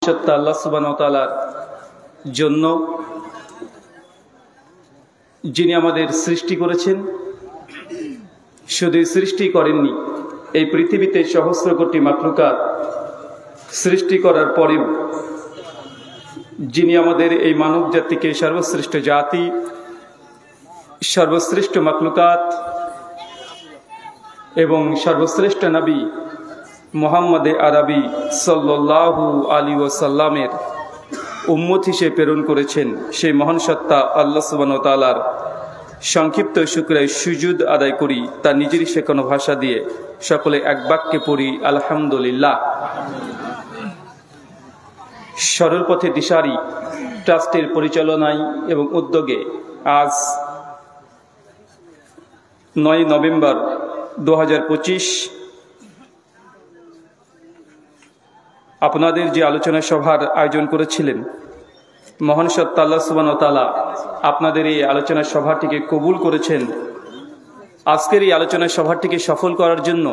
সত্তা আল্লাহ সুবহানাহু ওয়া তাআলার জন্য, যিনি আমাদের সৃষ্টি করেছেন। শুধু সৃষ্টি করেননি, এই পৃথিবীতে সহস্র কোটি মাখলুকাত সৃষ্টি করার পরেও যিনি আমাদের এই মানব জাতিকে সর্বশ্রেষ্ঠ জাতি, সর্বশ্রেষ্ঠ মাখলুকাত এবং সর্বশ্রেষ্ঠ নবী মুহাম্মদে আরবি সাল্লাল্লাহু আলাইহি ওয়াসাল্লামের উম্মত হিসেবে প্রেরণ করেছেন, সেই মহান সত্তা আল্লাহ সুবহানাহু ওয়া তাআলার সংক্ষিপ্ত শুকরিয়া সুজুদ আদায় করি। তার নিজেরই শেখানো ভাষা দিয়ে সকলে এক বাক্যে পড়ি আলহামদুলিল্লাহ। সরল পথে দিশারি ট্রাস্টের পরিচালনায় এবং উদ্যোগে আজ 9 নভেম্বর 2025 আপনাদের যে আলোচনা সভার আয়োজন করেছিলেন, মহান সত্তা আল্লাহ সুবহানাহু ওয়া তাআলা আপনাদের এই আলোচনা সভাটিকে কবুল করেছেন। আজকের এই আলোচনা সভাটিকে সফল করার জন্য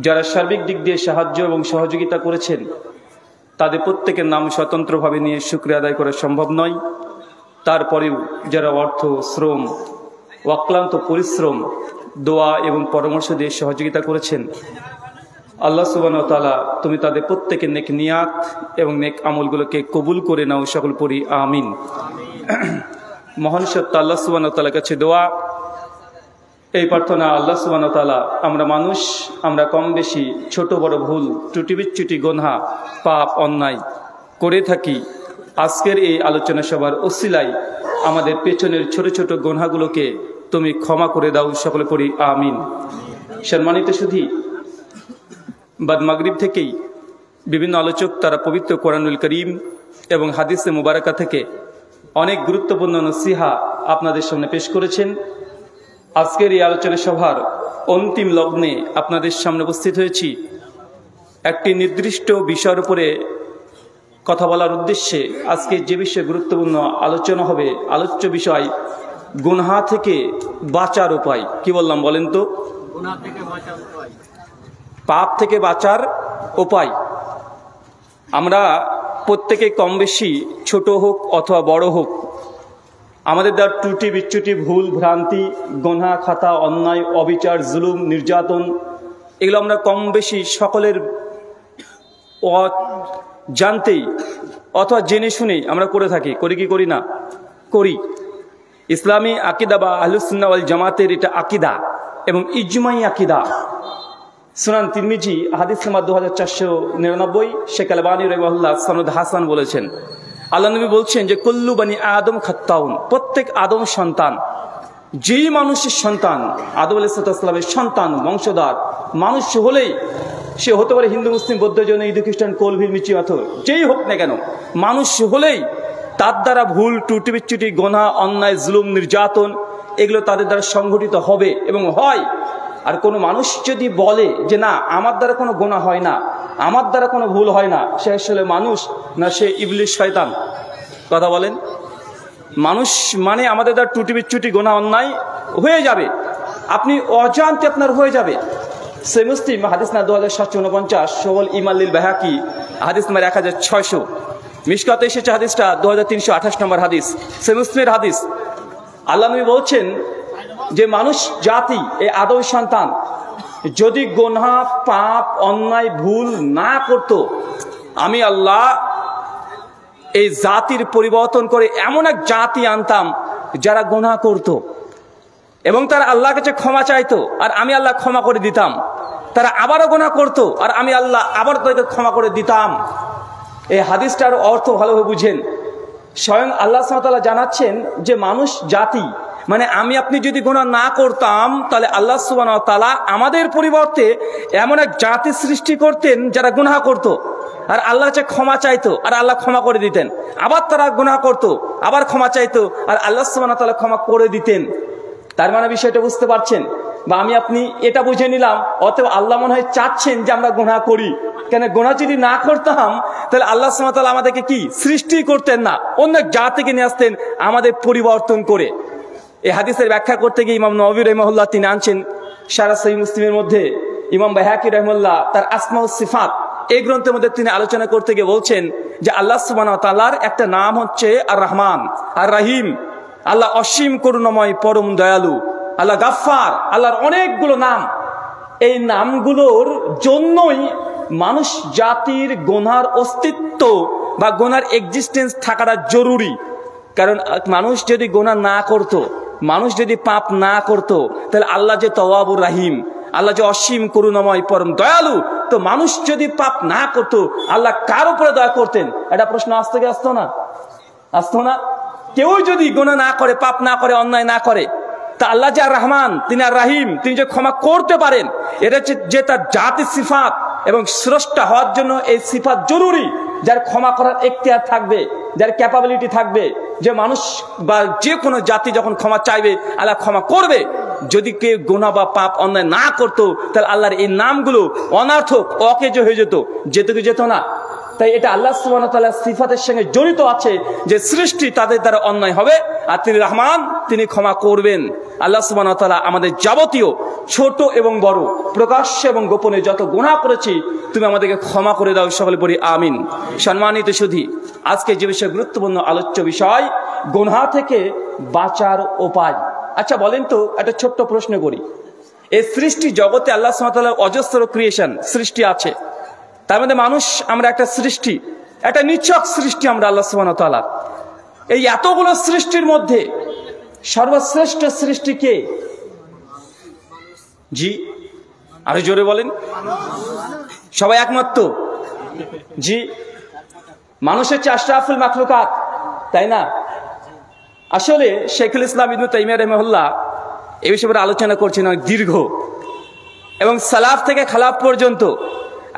যারা সার্বিক দিক দিয়ে সাহায্য এবং সহযোগিতা করেছেন, তাদের প্রত্যেকের নাম স্বতন্ত্রভাবে নিয়ে শুকরিয়া আদায় করা সম্ভব নয়। তারপরেও যারা অর্থ, শ্রম, অক্লান্ত পরিশ্রম, দোয়া এবং পরামর্শ দিয়ে সহযোগিতা করেছেন, আল্লাহ সুবহানাহু ওয়া তাআলা তুমি তাদের প্রত্যেকের নেক নিয়াত এবং নেক আমলগুলোকে কবুল করে নাও, সকল পড়ি আমিন। মহান সত্তা আল্লাহ সুবহানাহু ওয়া তাআলার কাছে দোয়া, এই প্রার্থনা, আল্লাহ সুবহানাহু ওয়া তাআলা আমরা মানুষ, আমরা কম বেশি ছোট বড় ভুল, ত্রুটি বিচ্যুতি, গুনাহ, পাপ, অন্যায় করে থাকি। আজকের এই আলোচনা সভার ওসিলায় আমাদের পেছনের ছোট ছোট গুনাহগুলোকে তুমি ক্ষমা করে দাও, সকলে পড়ি আমিন। সম্মানিত সুধী, বাদ মাগরিব থেকেই বিভিন্ন আলোচক তারা পবিত্র কোরআনুল করিম এবং হাদিসে মুবারাকা থেকে অনেক গুরুত্বপূর্ণ নসিহা আপনাদের সামনে পেশ করেছেন। আজকের এই আলোচনা সভার অন্তিম লগ্নে আপনাদের সামনে উপস্থিত হয়েছি একটি নির্দিষ্ট বিষয়ের উপরে কথা বলার উদ্দেশ্যে। আজকে যে বিষয়ে গুরুত্বপূর্ণ আলোচনা হবে, আলোচ্য বিষয় গুনাহ থেকে বাঁচার উপায়। কি বললাম বলেন তো? গুনাহ থেকে বাঁচার উপায়, পাপ থেকে বাঁচার উপায়। আমরা প্রত্যেকে কম বেশি, ছোট হোক অথবা বড় হোক, আমাদের দ্বারা ত্রুটি বিচ্যুতি, ভুল ভ্রান্তি, গুনাহ, খাতা, অন্যায়, অবিচার, জুলুম, নির্যাতন, এগুলো আমরা কম বেশি সকলের জানতেই অথবা জেনে শুনেই আমরা করে থাকি। করি কি করি না? করি। ইসলামী আকিদা বা আহলুস সুন্নাহ ওয়াল জামাতের এটা আকিদা এবং ইজমাই আকিদা। সুনান তিরমিজি হাদিস নাম্বার 2499, শেখ আলবানী রাহিমাহুল্লাহ সনদ হাসান বলেছেন, আল্লাহ নবী বলছেন যে কুল্লু বানি আদম খাত্তাউন, প্রত্যেক আদম সন্তান, যেই মানুষের সন্তান, আদম আলাইহিস সালামের সন্তান, বংশধর মানুষ হলেই, সে হতে পারে হিন্দু, মুসলিম, বৌদ্ধ, জৈন, ইদু, খ্রিস্টান, কলভির, মিচি, পাথর, যেই হোক না কেন, মানুষ হলেই তার দ্বারা ভুল, ত্রুটি বিচ্যুতি, গুনাহ, অন্যায়, জুলুম, নির্যাতন এগুলো তাদের দ্বারা সংঘটিত হবে এবং হয়। আর কোনো মানুষ যদি বলে যে না, আমার দ্বারা কোনো গুনাহ হয় না, আমার দ্বারা কোনো ভুল হয় না, সে আসলে মানুষ না সে ইবলিস, শয়তান? কথা বলেন। মানুষ মানে আমাদের দ্বারা ত্রুটি বিচ্যুতি, গুনাহ, অন্যায় হয়ে যাবে, আপনি অজান্তে আপনার হয়ে যাবে। সে মুসলিম হাদিস না 2749, সওয়াল ইমান লিল বাইহাকি হাদিস নাম্বার 1600, মিশকাতে এসেছে হাদিসটা 2328 নম্বর হাদিস, সে মুসলিমের হাদিস। আল্লাহ নবী বলছেন যে মানুষ জাতি, এই আদম সন্তান যদি গুনাহ, পাপ, অন্যায়, ভুল না করত, আমি আল্লাহ এই জাতির পরিবর্তন করে এমন এক জাতি আনতাম যারা গুনাহ করত এবং তারা আল্লাহর কাছে ক্ষমা চাইতো, আর আমি আল্লাহ ক্ষমা করে দিতাম। তারা আবারও গুনাহ করত, আর আমি আল্লাহ আবার তাদেরকে ক্ষমা করে দিতাম। এই হাদিসটার অর্থ ভালোভাবে বুঝেন। স্বয়ং আল্লাহ সুবহানাহু ওয়া তাআলা জানাচ্ছেন যে মানুষ জাতি মানে আমি আপনি যদি গুনাহ না করতাম, তাহলে আল্লাহ সুবহানাহু ওয়া তাআলা আমাদের পরিবর্তে এমন এক জাতি সৃষ্টি করতেন যারা গুনাহ করত, আর আল্লাহ কাছে ক্ষমা চাইতো, আর আল্লাহ ক্ষমা করে দিতেন। আবার তারা গুনাহ করত, আবার ক্ষমা চাইতো, আর আল্লাহ সুবহানাহু ওয়া তাআলা ক্ষমা করে দিতেন। তার মানে বিষয়টা বুঝতে পারছেন? বা আমি আপনি এটা বুঝে নিলাম, অতএব আল্লাহ মনে হয় চাচ্ছেন যে আমরা গুনাহ করি। কেন, গুনাহ যদি না করতাম তাহলে আল্লাহ সুবহানাহু ওয়া তাআলা আমাদেরকে কি সৃষ্টি করতেন না, অন্য জাতিকে নিয়ে আসতেন আমাদের পরিবর্তন করে। এই হাদিসের ব্যাখ্যা করতে গিয়ে ইমাম নববী রাহিমাহুল্লাহ তিনি আনছেন সারা সহিহ মুসলিমের মধ্যে, ইমাম বাইহাকি রাহিমাহুল্লাহ তার আসমা ও সিফাত এই গ্রন্থের মধ্যে তিনি আলোচনা করতে গিয়ে বলছেন যে আল্লাহ সুবহানাহু ওয়া তাআলার একটা নাম হচ্ছে আর রহমান আর রহিম। আল্লাহ অসীম করুণাময়, পরম দয়ালু, আল্লাহ গাফফার, আল্লাহর অনেকগুলো নাম। এই নামগুলোর জন্যই মানুষ জাতির গুনার অস্তিত্ব বা গুনার এক্সিস্টেন্স থাকাটা জরুরি। কারণ মানুষ যদি গুনাহ না করত, মানুষ যদি পাপ না করত, তাহলে আল্লাহ যে তওয়াবুর রাহিম, আল্লাহ যে অসীম করুণাময় পরম দয়ালু, তো মানুষ যদি পাপ না করত আল্লাহ কার উপরে দয়া করতেন? এটা প্রশ্ন আসতো কি আসতো না? আসতো না? কেউ যদি গুনাহ না করে, পাপ না করে, অন্যায় না করে, তা আল্লাহ যে আর রহমান, তিনি আর রাহিম, তিনি যে ক্ষমা করতে পারেন, এটা যে তার জাতি সিফাত এবং স্রষ্টা হওয়ার জন্য এই সিফাত জরুরি। যার ক্ষমা করার এখতিয়ার থাকবে, যার ক্যাপাবিলিটি থাকবে, যে মানুষ বা যে কোনো জাতি যখন ক্ষমা চাইবে আল্লাহ ক্ষমা করবে। যদি কেউ গুনাহ বা পাপ অন্যায় না করতো তাহলে আল্লাহর এই নামগুলো অনার্থক, অকেজো হয়ে যেত না। তাই এটা আল্লাহ সুবহানাহু ওয়া তাআলার সিফাতের সঙ্গে জড়িত আছে যে সৃষ্টি তাদের দ্বারা অন্যায় হবে, আর তিনি রহমান, তিনি ক্ষমা করবেন। আল্লাহ সুবহানাহু ওয়া তাআলা আমাদের যাবতীয় ছোট এবং বড়, প্রকাশ্য এবং গোপনে যত গুনাহ করেছি তুমি আমাদেরকে ক্ষমা করে দাও, সকলে পড়ি আমিন। সম্মানিত সুধী, আজকে যে বিষয় গুরুত্বপূর্ণ আলোচ্য বিষয় গুনাহ থেকে বাঁচার উপায়। আচ্ছা বলেন তো, একটা ছোট্ট প্রশ্ন করি। এই সৃষ্টি জগতে আল্লাহ সুবহানাহু ওয়া তাআলার অজস্র ক্রিয়েশন, সৃষ্টি আছে। তার মধ্যে মানুষ, আমরা একটা সৃষ্টি, একটা নিছক সৃষ্টি আমরা আল্লাহ সুবহানাহু ওয়া তাআলার। এই এতগুলো সৃষ্টির মধ্যে সর্বশ্রেষ্ঠ সৃষ্টি কে? জি, আরো জোরে বলেন। সবাই একমত তো? জি, মানুষ হচ্ছে আশরাফুল মাখলুকাত, তাই না? আসলে শেখুল ইসলাম ইবনে তাইমিয়া রাহিমাহুল্লাহ এই বিষয়ে আলোচনা করছেন অনেক দীর্ঘ, এবং সালাফ থেকে খালাফ পর্যন্ত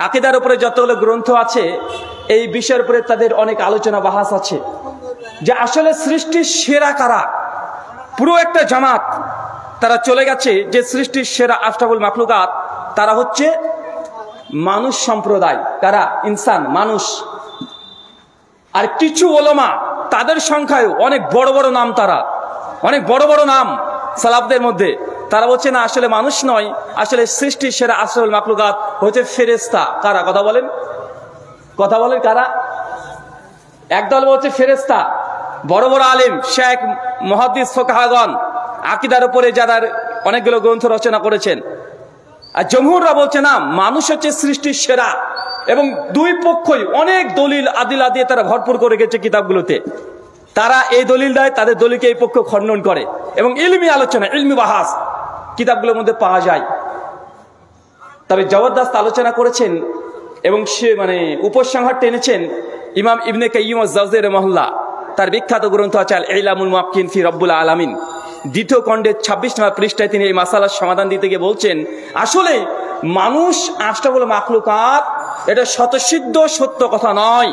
আকীদার উপরে যতগুলো গ্রন্থ আছে এই বিষয়ের উপরে তাদের অনেক আলোচনা বাহাস আছে যে আসলে সৃষ্টির সেরা কারা। পুরো একটা জামাত তারা চলে গেছে যে সৃষ্টির সেরা আশরাফুল মাখলুকাত তারা হচ্ছে মানুষ সম্প্রদায়। কারা? ইনসান, মানুষ। আর কিছু উলামা, তাদের সংখ্যায় অনেক বড় বড় নাম, তারা অনেক বড় বড় নাম সালাফদের মধ্যে, তারা বলছে না, আসলে মানুষ নয়, আসলে সৃষ্টির সেরা আশরাফুল মাখলুকাত হচ্ছে ফেরেশতা। কারা? কথা বলেন, কথা বলেন, কারা? একদল বলছে ফেরেশতা, বড় বড় আলেম, শেখ, মুহাদ্দিস, ফুকাহাগণ, আকীদার উপরে যারা অনেকগুলো গ্রন্থ রচনা করেছেন। আর জমহুররা বলছে না, মানুষ হচ্ছে সৃষ্টির সেরা। এবং দুই পক্ষই অনেক দলিল আদিলা দিয়ে তারা ভরপুর করে গেছে কিতাবগুলোতে। তারা এই দলিল দেয়, তাদের দলিলকে এই পক্ষ খণ্ডন করে, এবং ইলমি আলোচনা, ইলমি বাহাস কিতাবগুলোর মধ্যে পাওয়া যায়। তবে জবরদস্ত আলোচনা করেছেন এবং সে উপসংহার টেনেছেন ইমাম ইবনে কাইয়িম আজ-জাওযী রাহিমাহুল্লাহ। তার বিখ্যাত গ্রন্থ আছে আল ইলামুল মুওয়াক্কিন ফি রাব্বুল আলামিন, দ্বিতীয় খণ্ডের 26 নম্বর পৃষ্ঠায় তিনি এই মাসালার সমাধান দিতে গিয়ে বলছেন, আসলে মানুষ আশরাফুল মাখলুকাত এটা শতসিদ্ধ সত্য কথা নয়।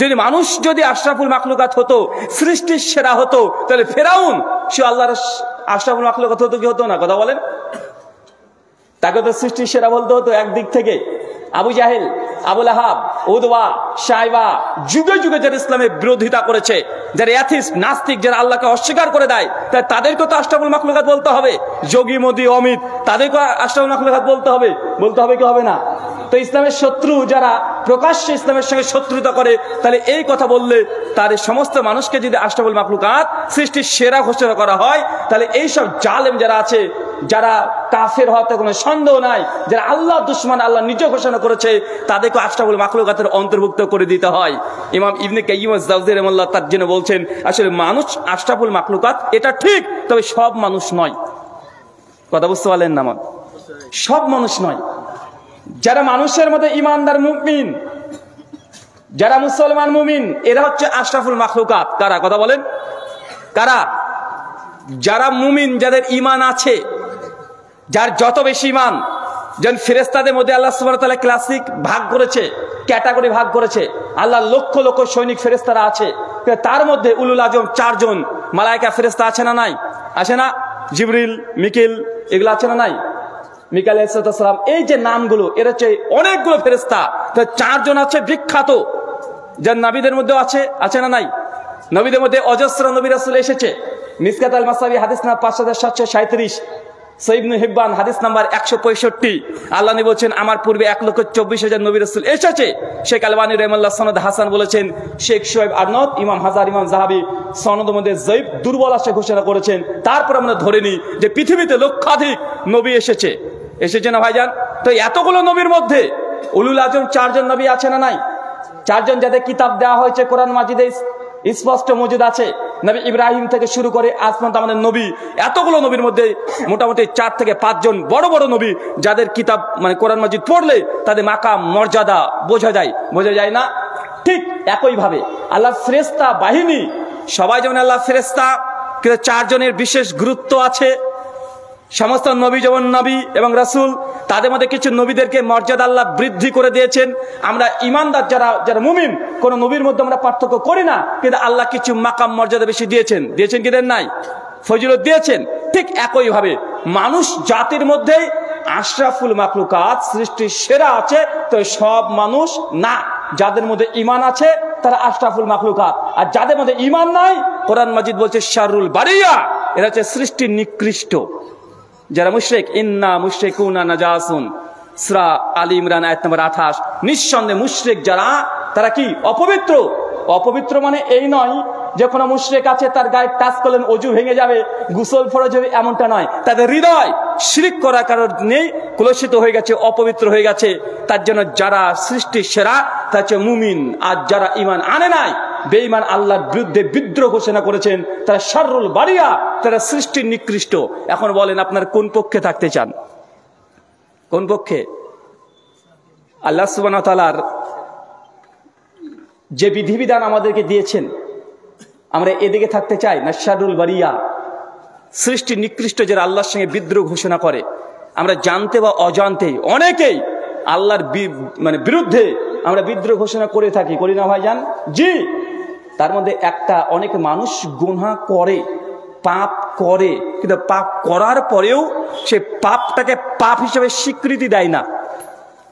যদি মানুষ আশরাফুল মাখলুকাত হতো, সৃষ্টির সেরা হতো, তাহলে ফেরাউন সে আল্লাহর আশরাফুল মাখলুকাত হতো কি হতো না? কথা বলেন। তাকে তো সৃষ্টির সেরা বলতে হতো একদিক থেকে। আবু জাহেল, আবু লাহাব, উদওয়া, শাইবা, যুগে যুগে যারা ইসলামের বিরোধিতা করেছে, যারা অ্যাথিস্ট, নাস্তিক, যারা আল্লাহকে অস্বীকার করে দেয়, তাই তাদেরকে তো আশরাফুল মাখলুকাত বলতে হবে। যোগী, মোদী, অমিত, তাদেরকে আশরাফুল মাখলুকাত বলতে হবে কি হবে না? তো ইসলামের শত্রু যারা প্রকাশ্যে ইসলামের সঙ্গে শত্রুতা করে, তাহলে এই কথা বললে তার সমস্ত মানুষকে যদি আশরাফুল মাখলুকাত সৃষ্টির সেরা ঘোষণা করা হয়, তাহলে এইসব জালেম যারা আছে, যারা কাফের হতে কোনো সন্দেহ নাই, যারা আল্লাহ দুশমন, আল্লাহ নিজে ঘোষণা করেছে, তাদেরকে আশরাফুল মাখলুকাতের অন্তর্ভুক্ত করে দিতে হয়। ইমাম ইবনে কাইয়িম আজ-জাওযী রাহিমাহুল্লাহ তার জন্য বলছেন, আসলে মানুষ আশরাফুল মাখলুকাত এটা ঠিক, তবে সব মানুষ নয়। কথা বুঝতে পারলেন না? সব মানুষ নয়। যারা মানুষের মধ্যে ইমানদার মুমিন, যারা মুসলমান মুমিন, এরা হচ্ছে আশরাফুল মাখলুকাত। কারা? কথা বলেন, কারা? যারা মুমিন, যাদের ইমান আছে, যার যত বেশি ইমান। যেন ফেরেশতাদের মধ্যে আল্লাহ সুবহানাহু ওয়া তাআলা ক্লাসিক ভাগ করেছে, ক্যাটাগরি ভাগ করেছে। আল্লাহ লক্ষ লক্ষ সৈনিক ফেরেশতারা আছে, তার মধ্যে উলুল আজম 4 জন মালায়েকা ফেরেশতা আছে না নাই? আছে না? জিবরিল, মিকাইল, এগুলো আছে না নাই? মিকাইল আলাইহিস সালাম, এই যে নামগুলো, এর হচ্ছে অনেকগুলো ফেরেশতা। 4 জন আছে বিখ্যাত, যার নবীদের মধ্যে আছে না নাই? নবীদের মধ্যে অজস্র নবী রাসূল এসেছে। মিসকাত আল মাসাবি হাদিস না 5737, সহিহ ইবনে হিব্বান হাদিস নাম্বার 165। আল্লাহ নবী বলেছেন আমার পূর্বে 1,24,000 নবী রাসূল এসেছে। শেখ আলবানী রাহিমাহুল্লাহ সনদ হাসান বলেছেন। শেখ শোয়েব আরনাউত, ইমাম হাজার, ইমাম যাহাবী সনদের মধ্যে যঈফ দুর্বল আসে ঘোষণা করেছেন। তারপর আমরা ধরে নিই যে পৃথিবীতে লক্ষাধিক নবী এসেছে না ভাইজান? তো এতগুলো নবীর মধ্যে উলুল আজম 4 জন নবী আছে না নাই? 4 জন যাদের কিতাব দেওয়া হয়েছে কোরআন মাজিদে স্পষ্ট মজুদ আছে। নবী ইব্রাহিম থেকে শুরু করে আজ পর্যন্ত আমাদের নবী, এতগুলো নবীর মধ্যে মোটামুটি 4 থেকে 5 জন বড় বড় নবী যাদের কিতাব মানে কোরআন মাজিদ পড়লে তাদের মাকাম মর্যাদা বোঝা যায় না? ঠিক একইভাবে আল্লাহর ফেরেশতা বাহিনী, সবাই যেমন আল্লাহর ফেরেশতা, কিন্তু 4 জনের বিশেষ গুরুত্ব আছে। সমস্ত নবী যেমন নবী এবং রাসূল, তাদের মধ্যে কিছু নবীদেরকে মর্যাদা আল্লাহ বৃদ্ধি করে দিয়েছেন। আমরা ইমানদার যারা মুমিন, কোন নবীর মধ্যে আমরা পার্থক্য করি না, কিন্তু আল্লাহ কিছু মাকাম মর্যাদা বেশি দিয়েছেন কি দেন নাই? ফজিলত দিয়েছেন। ঠিক একইভাবে মানুষ জাতির মধ্যে আশরাফুল মাখলুকাত, সৃষ্টির সেরা আছে, তো সব মানুষ না। যাদের মধ্যে ঈমান আছে তারা আশরাফুল মাখলুকাত, আর যাদের মধ্যে ঈমান নাই, কোরআন মাজিদ বলছে শাররুল বারিয়া, এরা হচ্ছে সৃষ্টির নিকৃষ্ট। যারা মুশরিক, ইন্না মুশরিকুনা নাজাসুন, সূরা আলী ইমরান আয়াত নম্বর 28। নিঃসন্দেহে মুশরিক যারা, তারা কি? অপবিত্র। অপবিত্র মানে এই নয় যে কোনো মুশরিক আছে তার গায়ে টাচ করলেন অজু ভেঙে যাবে, গোসল ফরজ হবে, এমনটা নয়। তাদের হৃদয় শিরক করার কারণে কলুষিত হয়ে গেছে, অপবিত্র হয়ে গেছে। তার জন্য যারা সৃষ্টির সেরা তা হচ্ছে মুমিন, আর যারা ঈমান আনে নাই, বেঈমান, আল্লাহর বিরুদ্ধে বিদ্রোহ ঘোষণা করেছেন, তারা শাররুল বারিয়া, তারা সৃষ্টির নিকৃষ্ট। এখন বলেন আপনার কোন পক্ষে থাকতে চান? কোন পক্ষে? আল্লাহ সুবহানাহু ওয়া তাআলার যে বিধিবিধান আমাদেরকে দিয়েছেন, আমরা এদিকে থাকতে চাই না শাররুল বারিয়া, সৃষ্টি নিকৃষ্ট যারা আল্লাহর সঙ্গে বিদ্রোহ ঘোষণা করে? আমরা জানতে বা অজান্তে অনেকেই আল্লাহর বিরুদ্ধে আমরা বিদ্রোহ ঘোষণা করে থাকি, করি না ভাইজান? জি। তার মধ্যে একটা, অনেক মানুষ গুনাহ করে, পাপ করে, কিন্তু পাপ করার পরেও সে পাপটাকে পাপ হিসেবে স্বীকৃতি দেয় না,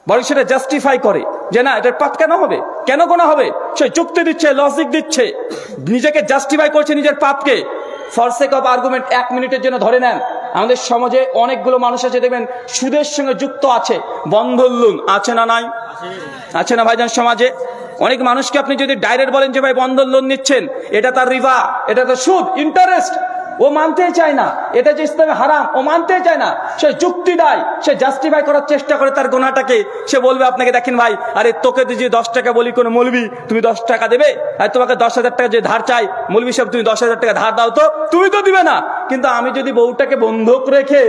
বরং সেটা জাস্টিফাই করে যে না, এটার পাপ কেন হবে, কেন গুনাহ হবে। সে যুক্তি দিচ্ছে, লজিক দিচ্ছে, নিজেকে জাস্টিফাই করছে নিজের পাপকে। ফর সেক অফ আর্গুমেন্ট 1 মিনিটের জন্য ধরে নেন, আমাদের সমাজে অনেকগুলো মানুষ আছে দেখবেন সুদের সঙ্গে যুক্ত আছে, বন্ধন লোন আছে না নাই? আছে না ভাইজান? সমাজে অনেক মানুষকে আপনি যদি ডাইরেক্ট বলেন যে ভাই বন্ধন লোন নিচ্ছেন, এটা তার রিবা, এটা তার সুদ, ইন্টারেস্ট, ও মানতেই চায় না। এটা যে ইসলামে হারাম, ও মানতেই চায় না। সে যুক্তি দেয়, সে জাস্টিফাই করার চেষ্টা করে তার গুনাহটাকে। সে বলবে আপনাকে, দেখেন ভাই, আরে তোকে যদি 10 টাকা বলি কোনো মৌলবি, তুমি 10 টাকা দেবে? আর তোমাকে 10,000 টাকা যে ধার চাই, মৌলবি সাহেব তুমি 10,000 টাকা ধার দাও, তো তুমি তো দিবে না। কিন্তু আমি যদি বউটাকে বন্ধক রেখে